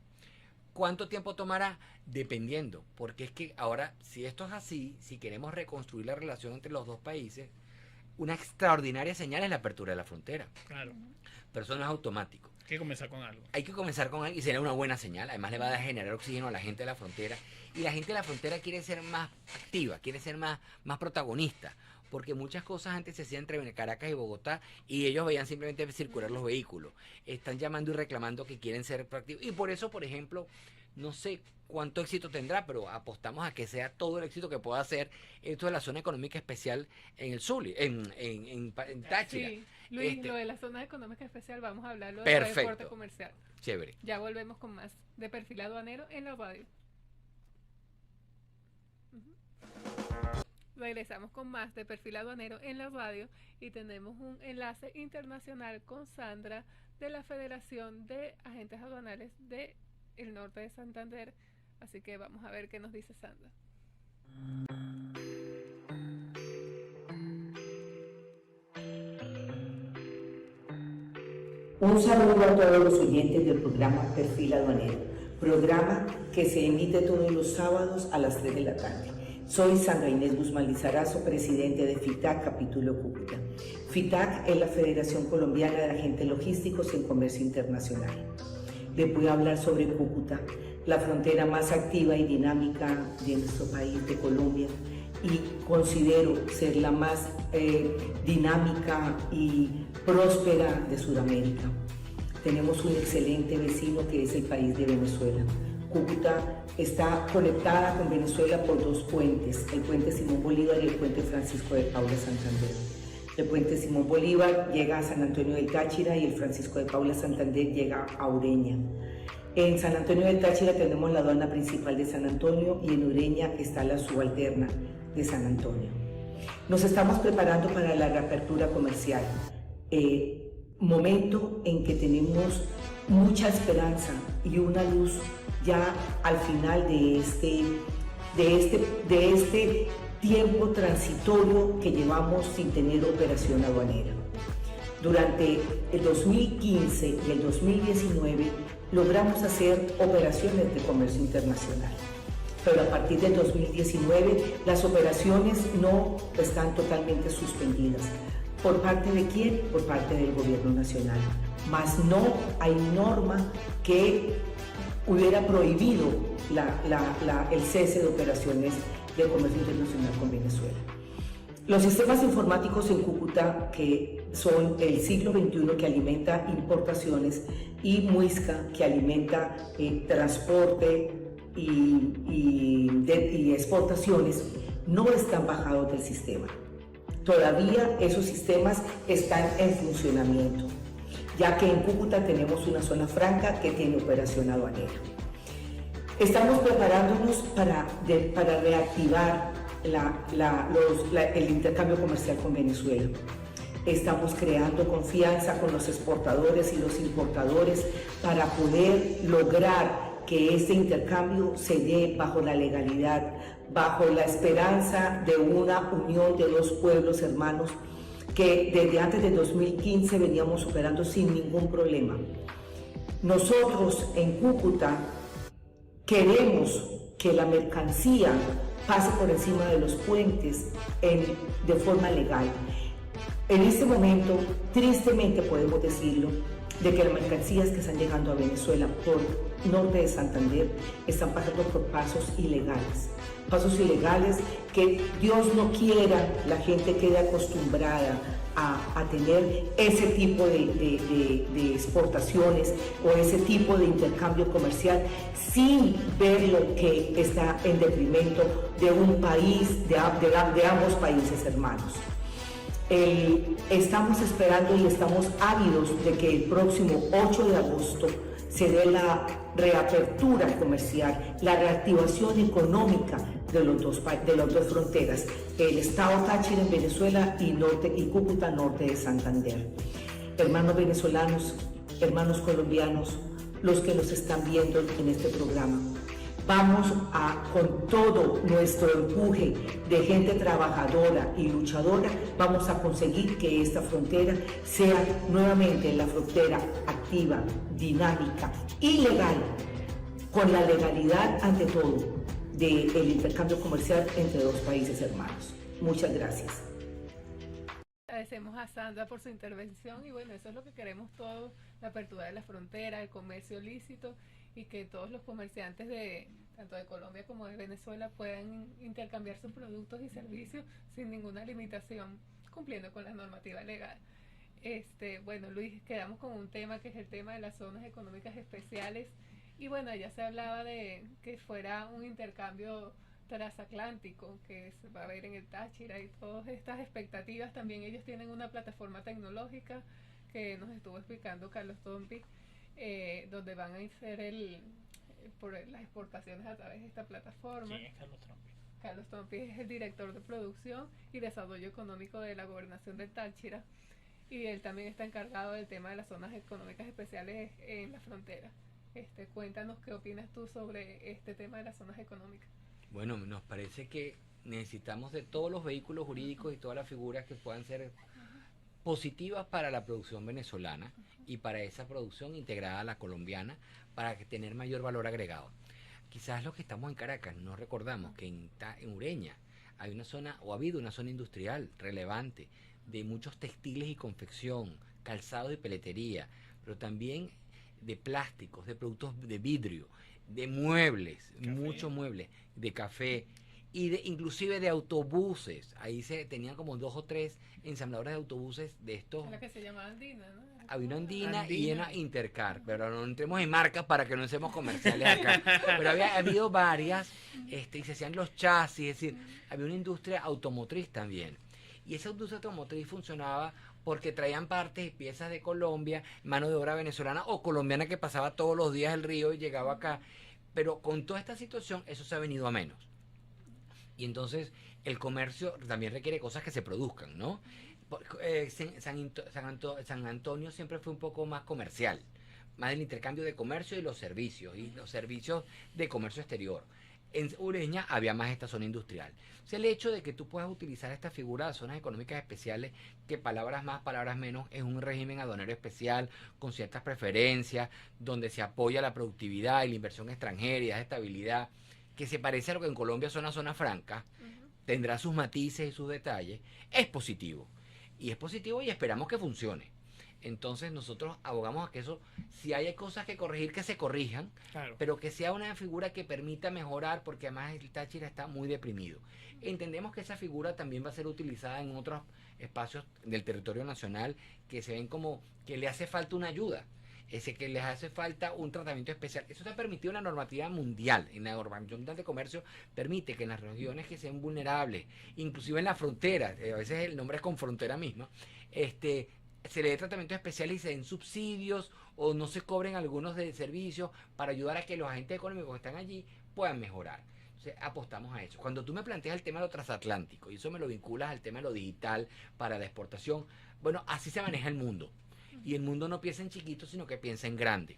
D: ¿Cuánto tiempo tomará? Dependiendo, porque es que ahora, si esto es así, si queremos reconstruir la relación entre los dos países, una extraordinaria señal es la apertura de la frontera.
C: Claro.
D: Pero eso no es automático.
C: Hay que comenzar con algo.
D: Hay que comenzar con algo y será una buena señal. Además le va a generar oxígeno a la gente de la frontera. Y la gente de la frontera quiere ser más activa, quiere ser más protagonista. Porque muchas cosas antes se hacían entre Caracas y Bogotá y ellos veían simplemente circular los vehículos. Están llamando y reclamando que quieren ser proactivos. Y por eso, por ejemplo, no sé cuánto éxito tendrá, pero apostamos a que sea todo el éxito que pueda hacer esto de la zona económica especial en el Zulia, en Táchira.
B: Sí, Luis, lo de la zona económica especial vamos a hablarlo
D: Perfecto.
B: del corte comercial.
D: Chévere.
B: Ya volvemos con más de Perfil Aduanero en la radio. Regresamos con más de Perfil Aduanero en la radio y tenemos un enlace internacional con Sandra de la Federación de Agentes Aduanales del Norte de Santander. Así que vamos a ver qué nos dice Sandra.
E: Un saludo a todos los oyentes del programa Perfil Aduanero, programa que se emite todos los sábados a las 3 de la tarde. Soy Sandra Inés Guzmán Lizarazo, presidente de FITAC, capítulo Cúcuta. FITAC es la Federación Colombiana de Agentes Logísticos en Comercio Internacional. Les voy a hablar sobre Cúcuta, la frontera más activa y dinámica de nuestro país, de Colombia, y considero ser la más dinámica y próspera de Sudamérica. Tenemos un excelente vecino que es el país de Venezuela. Cúcuta está conectada con Venezuela por dos puentes, el puente Simón Bolívar y el puente Francisco de Paula Santander. El puente Simón Bolívar llega a San Antonio del Táchira y el Francisco de Paula Santander llega a Ureña. En San Antonio del Táchira tenemos la aduana principal de San Antonio y en Ureña está la subalterna de San Antonio. Nos estamos preparando para la reapertura comercial, momento en que tenemos mucha esperanza y una luz ya al final de este tiempo transitorio que llevamos sin tener operación aduanera. Durante el 2015 y el 2019 logramos hacer operaciones de comercio internacional, pero a partir del 2019 las operaciones no están totalmente suspendidas. ¿Por parte de quién? Por parte del gobierno nacional. Mas no hay norma que hubiera prohibido el cese de operaciones de comercio internacional con Venezuela. Los sistemas informáticos en Cúcuta, que son el siglo XXI que alimenta importaciones, y Muisca, que alimenta transporte y exportaciones, no están bajados del sistema. Todavía esos sistemas están en funcionamiento, ya que en Cúcuta tenemos una zona franca que tiene operación aduanera. Estamos preparándonos para reactivar el intercambio comercial con Venezuela. Estamos creando confianza con los exportadores y los importadores para poder lograr que este intercambio se dé bajo la legalidad, bajo la esperanza de una unión de dos pueblos hermanos que desde antes de 2015 veníamos operando sin ningún problema. Nosotros en Cúcuta queremos que la mercancía pase por encima de los puentes de forma legal. En este momento, tristemente podemos decirlo, de que las mercancías que están llegando a Venezuela por norte de Santander están pasando por pasos ilegales que Dios no quiera la gente quede acostumbrada a tener ese tipo de exportaciones o ese tipo de intercambio comercial sin ver lo que está en detrimento de un país, de ambos países hermanos. Estamos esperando y estamos ávidos de que el próximo 8 de agosto se dé la reapertura comercial, la reactivación económica de las dos fronteras, el estado Táchira en Venezuela y Cúcuta norte de Santander. Hermanos venezolanos, hermanos colombianos, los que nos están viendo en este programa, vamos con todo nuestro empuje de gente trabajadora y luchadora, vamos a conseguir que esta frontera sea nuevamente la frontera activa, dinámica y legal, con la legalidad ante todo del intercambio comercial entre dos países hermanos. Muchas gracias.
B: Agradecemos a Sandra por su intervención y bueno, eso es lo que queremos todos, la apertura de la frontera, el comercio lícito y que todos los comerciantes de tanto de Colombia como de Venezuela puedan intercambiar sus productos y servicios sin ninguna limitación, cumpliendo con la normativa legal. Bueno, Luis, quedamos con un tema que es el tema de las zonas económicas especiales y bueno, ya se hablaba de que fuera un intercambio transatlántico que se va a ver en el Táchira y todas estas expectativas. También ellos tienen una plataforma tecnológica que nos estuvo explicando Carlos Tompi, donde van a hacer por las exportaciones a través de esta plataforma.
C: ¿Quién es Carlos Tompi?
B: Carlos Tompi es el director de producción y desarrollo económico de la gobernación del Táchira y él también está encargado del tema de las zonas económicas especiales en la frontera. Cuéntanos qué opinas tú sobre este tema de las zonas económicas.
D: Bueno, nos parece que necesitamos de todos los vehículos jurídicos y todas las figuras que puedan ser positivas para la producción venezolana y para esa producción integrada a la colombiana para tener mayor valor agregado. Quizás los que estamos en Caracas no recordamos que en Ureña hay una zona, o ha habido una zona industrial relevante de muchos textiles y confección, calzados y peletería, pero también de plásticos, de productos de vidrio, de muebles,
C: Café.
D: Muchos muebles, de café y inclusive de autobuses. Ahí se tenían como 2 o 3 ensambladores de autobuses de estos.
B: La que se llama Andina, ¿no?
D: Había una Andina y
C: Andina.
D: una Intercar, pero no entremos en marcas para que no seamos comerciales acá. Pero había habido varias, y se hacían los chasis, es decir, había una industria automotriz también. Y esa industria automotriz funcionaba porque traían partes y piezas de Colombia, mano de obra venezolana o colombiana que pasaba todos los días el río y llegaba acá. Pero con toda esta situación, eso se ha venido a menos. Y entonces el comercio también requiere cosas que se produzcan, ¿no? San Antonio siempre fue un poco más comercial, más del intercambio de comercio y los servicios de comercio exterior. En Ureña había más esta zona industrial. O sea, el hecho de que tú puedas utilizar esta figura de zonas económicas especiales, que palabras más, palabras menos, es un régimen aduanero especial con ciertas preferencias, donde se apoya la productividad y la inversión extranjera y da estabilidad, que se parece a lo que en Colombia son las zonas francas, tendrá sus matices y sus detalles, es positivo. Y es positivo y esperamos que funcione. Entonces nosotros abogamos a que eso, si hay cosas que corregir, que se corrijan,
C: Claro.
D: pero que sea una figura que permita mejorar, porque además el Táchira está muy deprimido. Entendemos que esa figura también va a ser utilizada en otros espacios del territorio nacional que se ven como que le hace falta una ayuda, que les hace falta un tratamiento especial. Eso está permitido en la normativa mundial, en la Organización de Comercio permite que en las regiones que sean vulnerables, inclusive en la frontera, a veces el nombre es con frontera misma, se le dé tratamientos especiales y se den subsidios o no se cobren algunos de servicios para ayudar a que los agentes económicos que están allí puedan mejorar. Entonces apostamos a eso. Cuando tú me planteas el tema de lo transatlántico y eso me lo vinculas al tema de lo digital para la exportación, bueno, así se maneja el mundo. Y el mundo no piensa en chiquito, sino que piensa en grande.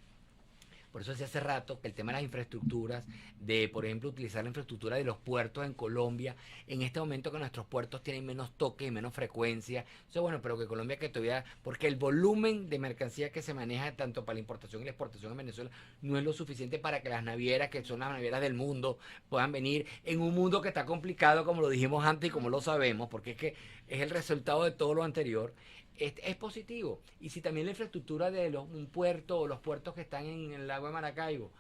D: Por eso hace rato que el tema de las infraestructuras, de por ejemplo utilizar la infraestructura de los puertos en Colombia, en este momento que nuestros puertos tienen menos toque y menos frecuencia, entonces bueno, pero que Colombia que todavía, porque el volumen de mercancía que se maneja tanto para la importación y la exportación en Venezuela no es lo suficiente para que las navieras, que son las navieras del mundo, puedan venir en un mundo que está complicado, como lo dijimos antes y como lo sabemos, porque es que es el resultado de todo lo anterior. Es positivo. Y si también la infraestructura de un puerto o los puertos que están en el lago de Maracaibo,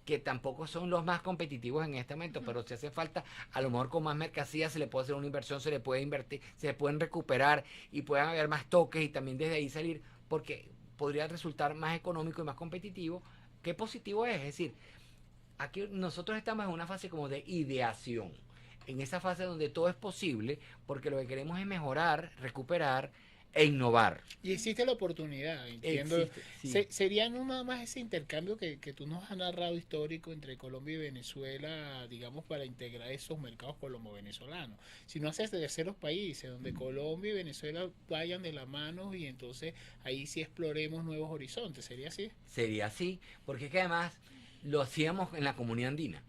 D: que tampoco son los más competitivos en este momento, pero si hace falta, a lo mejor con más mercancía se le puede hacer una inversión, se le puede invertir, se le pueden recuperar y puedan haber más toques y también desde ahí salir, porque podría resultar más económico y más competitivo. ¿Qué positivo es? Es decir, aquí nosotros estamos en una fase como de ideación, en esa fase donde todo es posible, porque lo que queremos es mejorar, recuperar e innovar.
C: Y existe la oportunidad, entiendo.
D: Existe, sí.
C: Sería no nada más ese intercambio que tú nos has narrado histórico entre Colombia y Venezuela, digamos, para integrar esos mercados colombo-venezolanos, sino hacia terceros países, donde Colombia y Venezuela vayan de la mano y entonces ahí sí exploremos nuevos horizontes. ¿Sería así?
D: Sería así, porque es que además lo hacíamos en la comunidad andina.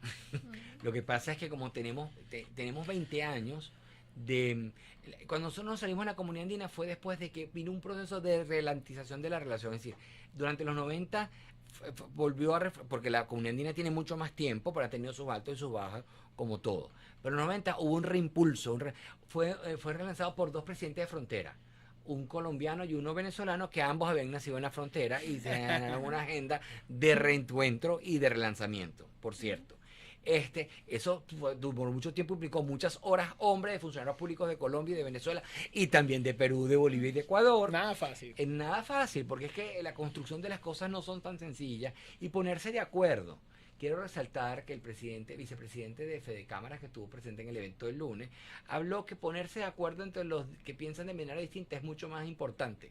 D: Lo que pasa es que como tenemos 20 años, cuando nosotros salimos de la comunidad andina fue después de que vino un proceso de relantización de la relación, es decir, durante los 90 volvió porque la comunidad andina tiene mucho más tiempo, pero ha tenido sus altos y sus bajas, como todo, pero en los 90 hubo un reimpulso, fue relanzado por 2 presidentes de frontera, un colombiano y uno venezolano que ambos habían nacido en la frontera y se generaron una agenda de reencuentro y de relanzamiento, por cierto. Eso por mucho tiempo implicó muchas horas hombres de funcionarios públicos de Colombia y de Venezuela y también de Perú, de Bolivia y de Ecuador.
C: Nada fácil.
D: Nada fácil, porque es que la construcción de las cosas no son tan sencillas y ponerse de acuerdo. Quiero resaltar que el vicepresidente de Fedecámaras, que estuvo presente en el evento del lunes, habló que ponerse de acuerdo entre los que piensan de manera distinta es mucho más importante.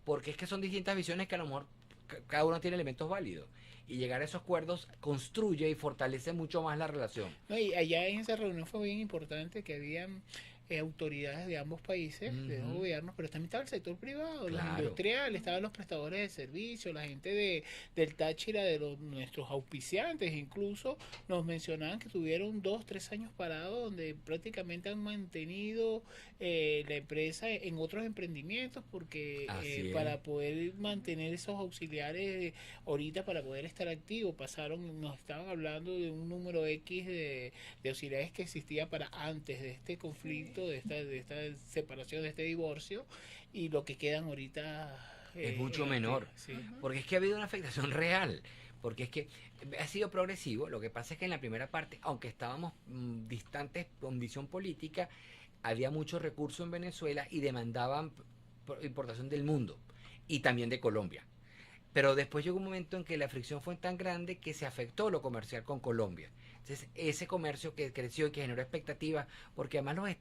D: Porque es que son distintas visiones que a lo mejor cada uno tiene elementos válidos. Y llegar a esos acuerdos construye y fortalece mucho más la relación.
C: No, y allá en esa reunión fue bien importante que habían autoridades de ambos países, de dos gobiernos, pero también estaba el sector privado, los industriales, estaban los prestadores de servicios, la gente del Táchira, nuestros auspiciantes, incluso nos mencionaban que tuvieron 2-3 años parados, donde prácticamente han mantenido la empresa en otros emprendimientos, porque para poder mantener esos auxiliares ahorita, para poder estar activos, nos estaban hablando de un número X de auxiliares que existía para antes de este conflicto, de esta separación, de este divorcio, y lo que quedan ahorita
D: es mucho menor,
C: sí.
D: Porque es que ha habido una afectación real, porque es que ha sido progresivo. Lo que pasa es que en la primera parte, aunque estábamos distantes con visión política, había mucho recurso en Venezuela y demandaban importación del mundo y también de Colombia. Pero después llegó un momento en que la fricción fue tan grande que se afectó lo comercial con Colombia. Entonces, ese comercio que creció y que generó expectativas, porque además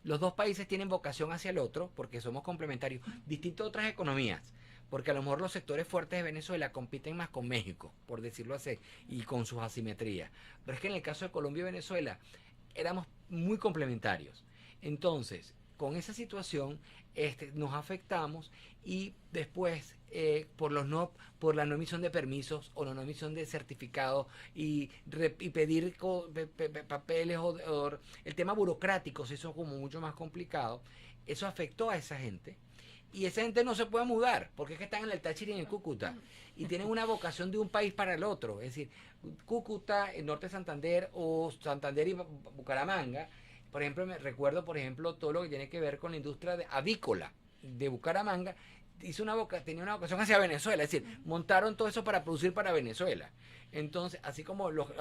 D: los dos países tienen vocación hacia el otro, porque somos complementarios, distinto a otras economías, porque a lo mejor los sectores fuertes de Venezuela compiten más con México, por decirlo así, y con sus asimetrías. Pero es que en el caso de Colombia y Venezuela éramos muy complementarios. Entonces, con esa situación nos afectamos y después por la no emisión de permisos o la no emisión de certificados y pedir papeles o el tema burocrático se hizo como mucho más complicado. Eso afectó a esa gente y esa gente no se puede mudar porque es que están en el Táchira y en el Cúcuta y tienen una vocación de un país para el otro. Es decir, Cúcuta, el norte de Santander o Santander y Bucaramanga. Por ejemplo, me recuerdo, todo lo que tiene que ver con la industria avícola de Bucaramanga, tenía una vocación hacia Venezuela, es decir, montaron todo eso para producir para Venezuela. Entonces, así como los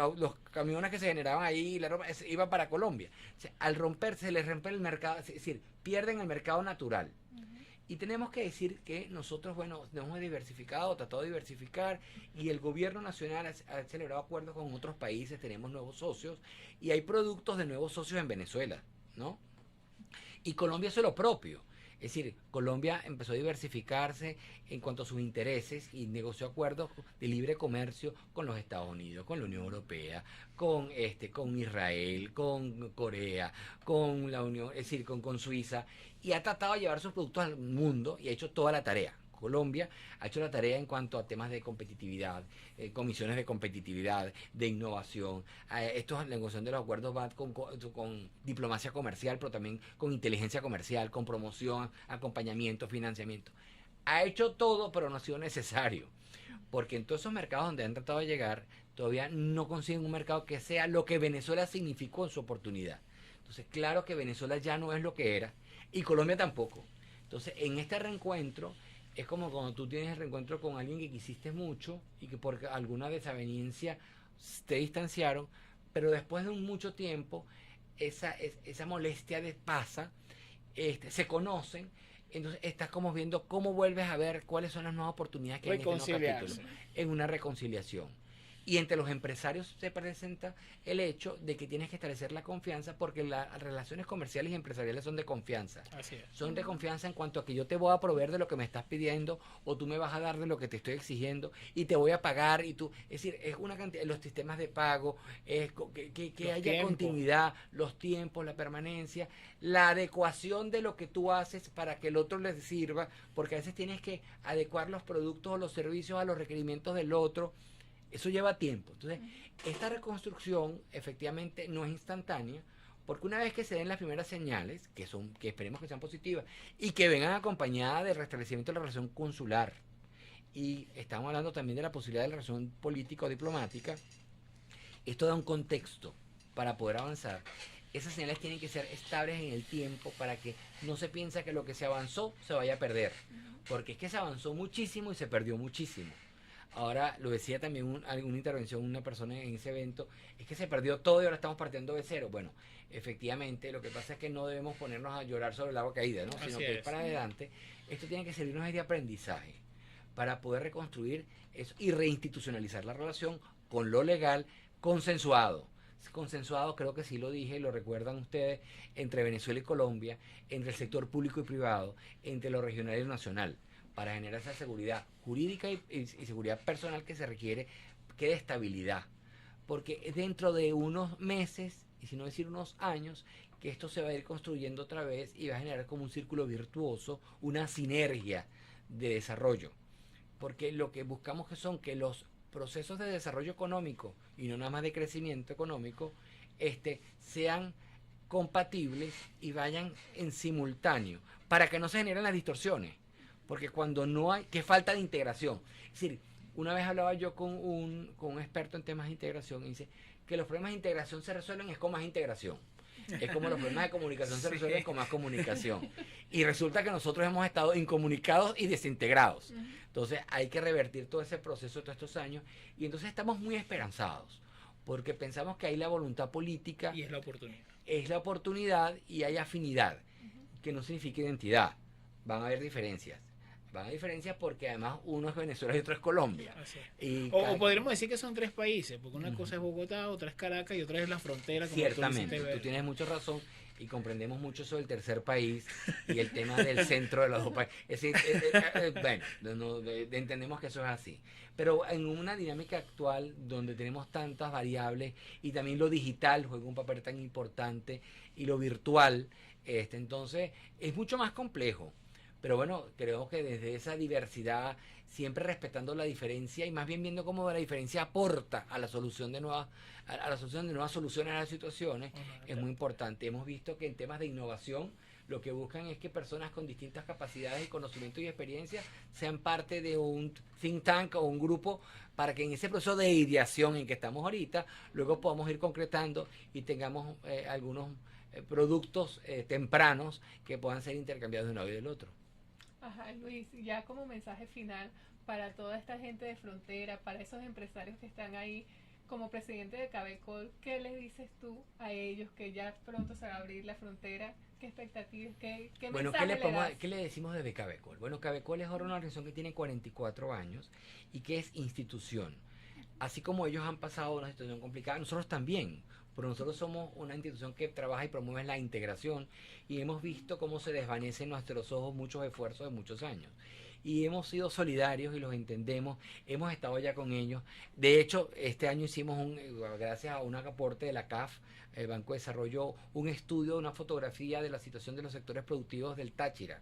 D: camiones que se generaban ahí, la ropa, iba para Colombia. O sea, al romperse, se les rompe el mercado, es decir, pierden el mercado natural. Y tenemos que decir que nosotros, nos hemos diversificado, tratado de diversificar, y el gobierno nacional ha celebrado acuerdos con otros países, tenemos nuevos socios, y hay productos de nuevos socios en Venezuela, ¿no? Y Colombia hace lo propio. Es decir, Colombia empezó a diversificarse en cuanto a sus intereses y negoció acuerdos de libre comercio con los Estados Unidos, con la Unión Europea, con Israel, con Corea, con la Unión, es decir, con Suiza, y ha tratado de llevar sus productos al mundo y ha hecho toda la tarea. Colombia ha hecho la tarea en cuanto a temas de competitividad, comisiones de competitividad, de innovación. La negociación de los acuerdos va con diplomacia comercial, pero también con inteligencia comercial, con promoción, acompañamiento, financiamiento. Ha hecho todo, pero no ha sido necesario. Porque en todos esos mercados donde han tratado de llegar, todavía no consiguen un mercado que sea lo que Venezuela significó en su oportunidad. Entonces, claro que Venezuela ya no es lo que era, y Colombia tampoco. Entonces, en este reencuentro, es como cuando tú tienes el reencuentro con alguien que quisiste mucho y que por alguna desaveniencia te distanciaron, pero después de mucho tiempo esa molestia pasa, se conocen, entonces estás como viendo cómo vuelves a ver cuáles son las nuevas oportunidades que hay en este nuevo capítulo, en una reconciliación. Y entre los empresarios se presenta el hecho de que tienes que establecer la confianza, porque las relaciones comerciales y empresariales son de confianza.
C: Así es.
D: Son de confianza en cuanto a que yo te voy a proveer de lo que me estás pidiendo, o tú me vas a dar de lo que te estoy exigiendo, y te voy a pagar, y tú, es decir, es una cantidad, los sistemas de pago, que haya continuidad, los tiempos, la permanencia, la adecuación de lo que tú haces para que el otro les sirva, porque a veces tienes que adecuar los productos o los servicios a los requerimientos del otro. Eso lleva tiempo. Entonces, esta reconstrucción efectivamente no es instantánea, porque una vez que se den las primeras señales, que esperemos que sean positivas, y que vengan acompañadas del restablecimiento de la relación consular, y estamos hablando también de la posibilidad de la relación política o diplomática, esto da un contexto para poder avanzar. esas señales tienen que ser estables en el tiempo para que no se piensa que lo que se avanzó se vaya a perder, porque es que se avanzó muchísimo y se perdió muchísimo. Ahora, lo decía también alguna intervención, una persona en ese evento, es que se perdió todo y ahora estamos partiendo de cero. Bueno, efectivamente, lo que pasa es que no debemos ponernos a llorar sobre el agua caída, ¿no? Sino que para adelante, esto tiene que servirnos de aprendizaje para poder reconstruir eso y reinstitucionalizar la relación con lo legal consensuado. Consensuado, creo que sí lo dije, lo recuerdan ustedes, entre Venezuela y Colombia, entre el sector público y privado, entre lo regional y lo nacional, para generar esa seguridad jurídica y seguridad personal que se requiere, que de estabilidad. Porque dentro de unos meses, y si no decir unos años, que esto se va a ir construyendo otra vez y va a generar como un círculo virtuoso, una sinergia de desarrollo. Porque lo que buscamos que los procesos de desarrollo económico y no nada más de crecimiento económico sean compatibles y vayan en simultáneo para que no se generen las distorsiones, porque cuando no hay, que falta de integración. Es decir, una vez hablaba yo con un experto en temas de integración y dice que los problemas de integración se resuelven es con más integración. Es como los problemas de comunicación se resuelven con más comunicación. Y resulta que nosotros hemos estado incomunicados y desintegrados. Entonces hay que revertir todo ese proceso de todos estos años. Y entonces estamos muy esperanzados, porque pensamos que hay la voluntad política.
C: Y es la oportunidad.
D: Es la oportunidad y hay afinidad, que no significa identidad. Van a haber diferencias. Van a haber diferencias porque además uno es Venezuela y otro es Colombia.
C: O podríamos decir que son tres países, porque una cosa es Bogotá, otra es Caracas y otra es la frontera. Como
D: ciertamente, tú tienes mucha razón y comprendemos mucho eso del tercer país y el tema del centro de los dos países. Es decir, entendemos que eso es así. Pero en una dinámica actual donde tenemos tantas variables y también lo digital juega un papel tan importante y lo virtual, entonces es mucho más complejo. Pero bueno, creo que desde esa diversidad, siempre respetando la diferencia y más bien viendo cómo la diferencia aporta a la solución de nuevas, soluciones a las situaciones, es muy importante. Hemos visto que en temas de innovación, lo que buscan es que personas con distintas capacidades y conocimiento y experiencia sean parte de un think tank o un grupo para que en ese proceso de ideación en que estamos ahorita, luego podamos ir concretando y tengamos algunos productos tempranos que puedan ser intercambiados de un lado y del otro.
B: Ajá, Luis, ya como mensaje final para toda esta gente de frontera, para esos empresarios que están ahí, como presidente de Cabecol, ¿qué les dices tú a ellos que ya pronto se va a abrir la frontera? ¿Qué expectativas, qué mensaje le das?
D: ¿Qué le decimos desde Cabecol? Bueno, Cabecol es ahora una organización que tiene 44 años y que es institución. Así como ellos han pasado una situación complicada, nosotros también. Pero nosotros somos una institución que trabaja y promueve la integración y hemos visto cómo se desvanecen en nuestros ojos muchos esfuerzos de muchos años. Y hemos sido solidarios y los entendemos, hemos estado ya con ellos. De hecho, este año hicimos, gracias a un aporte de la CAF, el Banco de Desarrollo, un estudio, una fotografía de la situación de los sectores productivos del Táchira.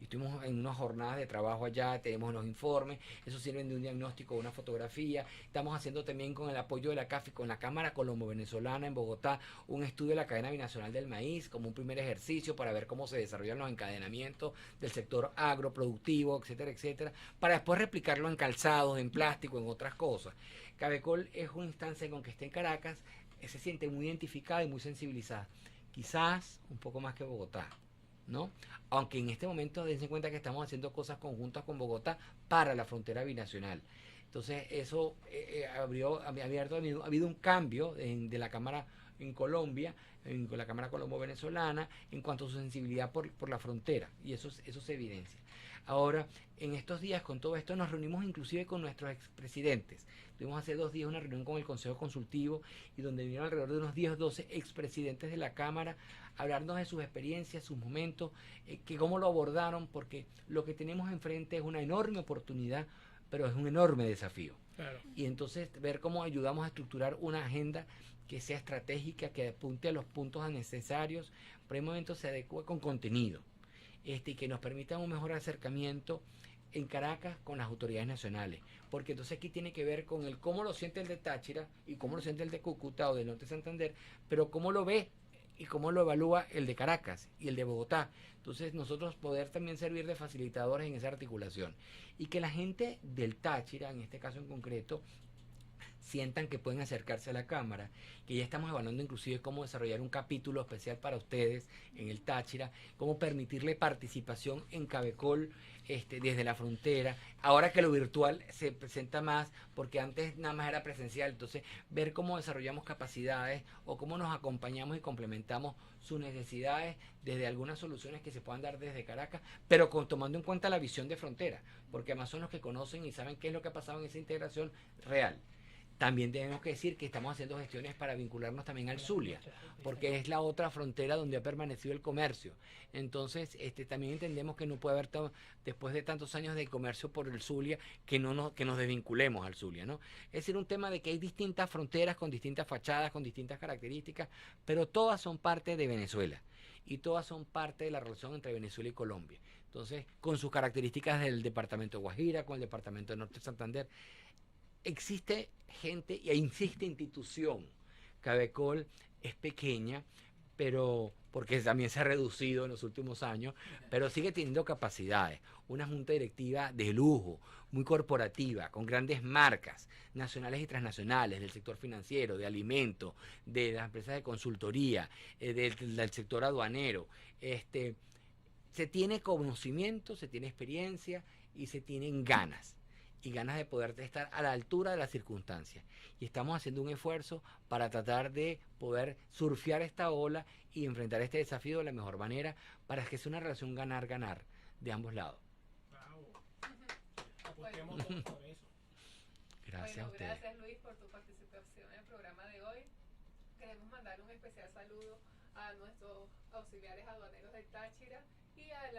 D: Y estuvimos en unas jornadas de trabajo allá, tenemos los informes, eso sirven de un diagnóstico, una fotografía. Estamos haciendo también con el apoyo de la CAF y con la Cámara Colombo-Venezolana en Bogotá, un estudio de la cadena binacional del maíz, como un primer ejercicio para ver cómo se desarrollan los encadenamientos del sector agroproductivo, etcétera, etcétera, para después replicarlo en calzados, en plástico, en otras cosas. Cabecol es una instancia con que esté en Caracas, se siente muy identificada y muy sensibilizada, quizás un poco más que Bogotá, ¿no? Aunque en este momento dense cuenta que estamos haciendo cosas conjuntas con Bogotá para la frontera binacional. Entonces eso ha habido un cambio de la Cámara en Colombia, con la Cámara Colombo-Venezolana, en cuanto a su sensibilidad por la frontera, y eso se evidencia. Ahora, en estos días con todo esto nos reunimos inclusive con nuestros expresidentes. Tuvimos hace 2 días una reunión con el Consejo Consultivo y donde vinieron alrededor de unos 10 o 12 expresidentes de la Cámara a hablarnos de sus experiencias, sus momentos, que cómo lo abordaron, porque lo que tenemos enfrente es una enorme oportunidad, pero es un enorme desafío.
C: Claro.
D: Y entonces ver cómo ayudamos a estructurar una agenda que sea estratégica, que apunte a los puntos necesarios, pero en un momento se adecue con contenido. Y que nos permita un mejor acercamiento en Caracas con las autoridades nacionales, porque entonces aquí tiene que ver con el cómo lo siente el de Táchira y cómo lo siente el de Cúcuta o del norte de Santander, pero cómo lo ve y cómo lo evalúa el de Caracas y el de Bogotá. Entonces nosotros poder también servir de facilitadores en esa articulación y que la gente del Táchira, en este caso en concreto, sientan que pueden acercarse a la cámara, que ya estamos evaluando inclusive cómo desarrollar un capítulo especial para ustedes en el Táchira, cómo permitirle participación en Cabecol desde la frontera, ahora que lo virtual se presenta más, porque antes nada más era presencial, entonces ver cómo desarrollamos capacidades o cómo nos acompañamos y complementamos sus necesidades desde algunas soluciones que se puedan dar desde Caracas, pero tomando en cuenta la visión de frontera, porque además son los que conocen y saben qué es lo que ha pasado en esa integración real. También tenemos que decir que estamos haciendo gestiones para vincularnos también al Zulia, porque es la otra frontera donde ha permanecido el comercio. Entonces, también entendemos que no puede haber, después de tantos años de comercio por el Zulia, que nos desvinculemos al Zulia, ¿no? Es decir, un tema de que hay distintas fronteras con distintas fachadas, con distintas características, pero todas son parte de Venezuela y todas son parte de la relación entre Venezuela y Colombia. Entonces, con sus características del departamento de Guajira, con el departamento de Norte de Santander, existe gente y existe institución. Cabecol es pequeña, pero porque también se ha reducido en los últimos años, pero sigue teniendo capacidades. Una junta directiva de lujo, muy corporativa, con grandes marcas nacionales y transnacionales del sector financiero, de alimentos, de las empresas de consultoría, del sector aduanero. Se tiene conocimiento, se tiene experiencia y se tienen ganas. Y ganas de poder estar a la altura de las circunstancias. Y estamos haciendo un esfuerzo para tratar de poder surfear esta ola y enfrentar este desafío de la mejor manera para que sea una relación ganar-ganar de ambos lados.
C: Apostemos todos por eso.
D: Gracias a ustedes.
B: Gracias Luis por tu participación en el programa de hoy. Queremos mandar un especial saludo a nuestros auxiliares aduaneros del Táchira y a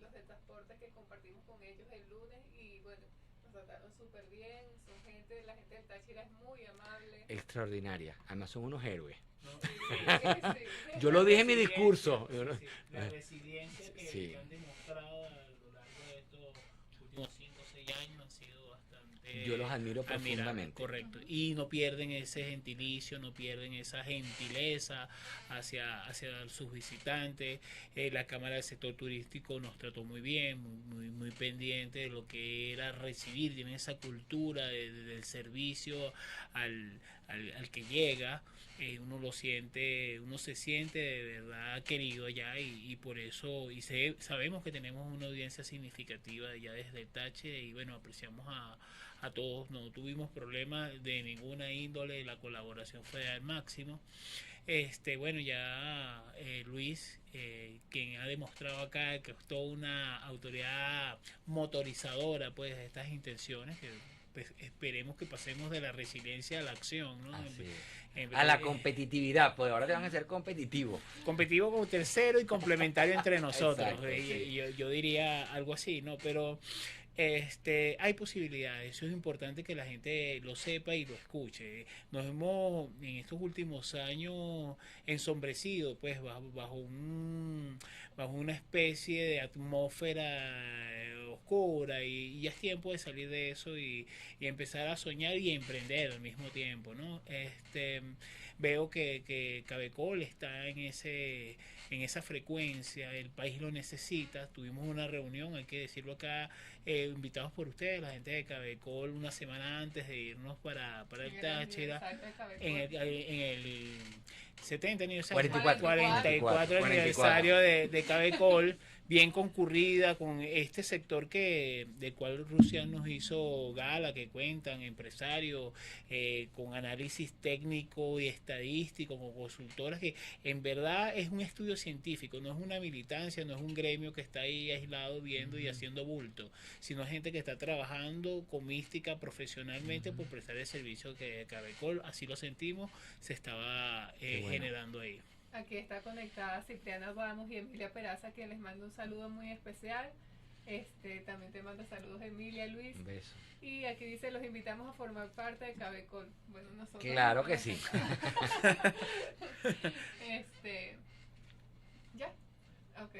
B: los de transporte que compartimos con ellos el lunes y bueno, nos trataron súper bien, la gente del Táchira es muy amable.
D: Extraordinaria, además son unos héroes.
C: No,
B: Sí.
D: Yo lo dije en mi discurso.
C: Sí, la resiliencia que han demostrado a lo largo de estos últimos 5 o 6 años han sido bastante...
D: Yo los admiro profundamente.
C: Correcto. Y no pierden ese gentilicio, no pierden esa gentileza hacia sus visitantes. La Cámara del Sector Turístico nos trató muy bien, muy pendiente de lo que era recibir, tienen esa cultura del servicio al que llega. Uno se siente de verdad querido allá y por eso sabemos que tenemos una audiencia significativa ya desde el Táchira y bueno, apreciamos a todos, no tuvimos problemas de ninguna índole, la colaboración fue al máximo. Bueno, ya Luis, quien ha demostrado acá que es toda una autoridad motorizadora pues de estas intenciones, que pues, esperemos que pasemos de la resiliencia a la acción, ¿no?
D: A la competitividad, pues ahora te van a ser competitivos.
C: Competitivo como tercero y complementario entre nosotros.
D: Exacto, sí.
C: Yo diría algo así, ¿no? Pero hay posibilidades, eso es importante que la gente lo sepa y lo escuche. Nos hemos en estos últimos años ensombrecido pues bajo una especie de atmósfera oscura y ya es tiempo de salir de eso y empezar a soñar y emprender al mismo tiempo, ¿no? Veo que Cabecol está en esa frecuencia, el país lo necesita. Tuvimos una reunión, hay que decirlo acá, invitados por ustedes, la gente de Cabecol, una semana antes de irnos para el Táchira, en el 70 aniversario, 44 aniversario de Cabecol, bien concurrida con este sector del cual Rusia nos hizo gala, que cuentan empresarios con análisis técnico y estadístico, con consultoras, que en verdad es un estudio científico, no es una militancia, no es un gremio que está ahí aislado viendo y haciendo bulto, sino gente que está trabajando con mística profesionalmente por prestar el servicio que Cabecol, así lo sentimos, se estaba generando ahí.
B: Aquí está conectada Cipriana Vamos y Emilia Peraza, que les mando un saludo muy especial. También te mando saludos Emilia, Luis.
D: Un beso.
B: Y aquí dice, los invitamos a formar parte de Cabecol. Bueno, nosotros...
D: Claro que sí.
B: ¿Ya? Ok.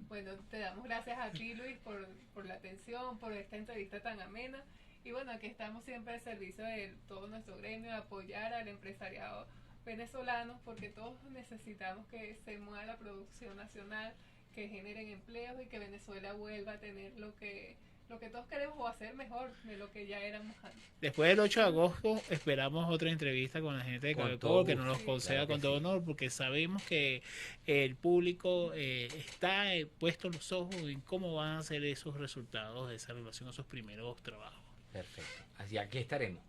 B: Bueno, te damos gracias a ti, Luis, por la atención, por esta entrevista tan amena. Y bueno, aquí estamos siempre al servicio de todo nuestro gremio, de apoyar al empresariado venezolanos, porque todos necesitamos que se mueva la producción nacional, que generen empleos y que Venezuela vuelva a tener lo que lo que todos queremos o hacer mejor de lo que ya éramos antes.
C: Después del 8 de agosto esperamos otra entrevista con la gente de
D: Con
C: Cabecol,
D: todo
C: que nos
D: gusto,
C: los conceda
D: claro que
C: con todo
D: sí.
C: honor, porque sabemos que el público está puesto los ojos en cómo van a ser esos resultados de esa relación, esos primeros trabajos.
D: Perfecto. Así aquí estaremos.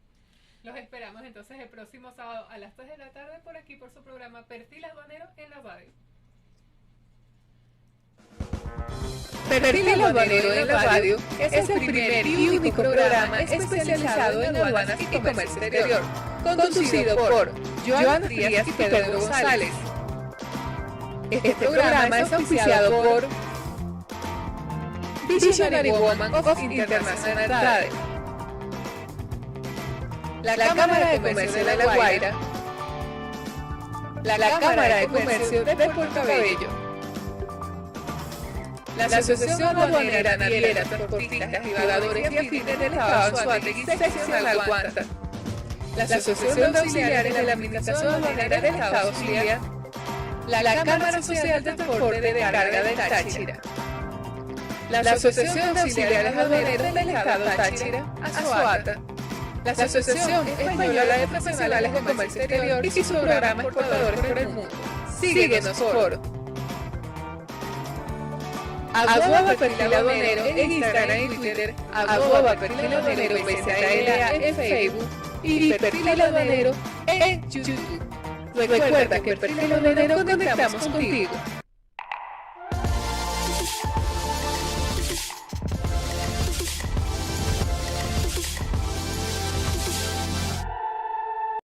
B: Los esperamos entonces el próximo sábado a las 3 de la tarde por aquí por su programa Perfil Aduanero en la radio.
A: Perfil Aduanero en la radio es el primer y único programa especializado en aduanas y comercio exterior, conducido por Joana Frías y Pedro González. Este programa es auspiciado por Visionary Woman of International Trade, la Cámara de Comercio de La Guaira, la Cámara de Comercio de Puerto Cabello, la Asociación Aduanera, Naviera, Transportistas y Vagadores y Afines del Estado Anzoátegui, sección Alcuanta, la Asociación de Auxiliares de la Administración Aduanera del Estado Zulia, la Cámara Social de Transporte de Carga del Táchira, la Asociación de Auxiliares Aduaneros del Estado Táchira, ASOATA, la Asociación Española de Profesionales de Comercio Exterior y su programa Exportadores por el Mundo. Síguenos por @perfil aduanero en Instagram y Twitter, @perfil aduanero PZLA en Facebook y perfil aduanero en YouTube. Recuerda que Perfil Aduanero conectamos contigo.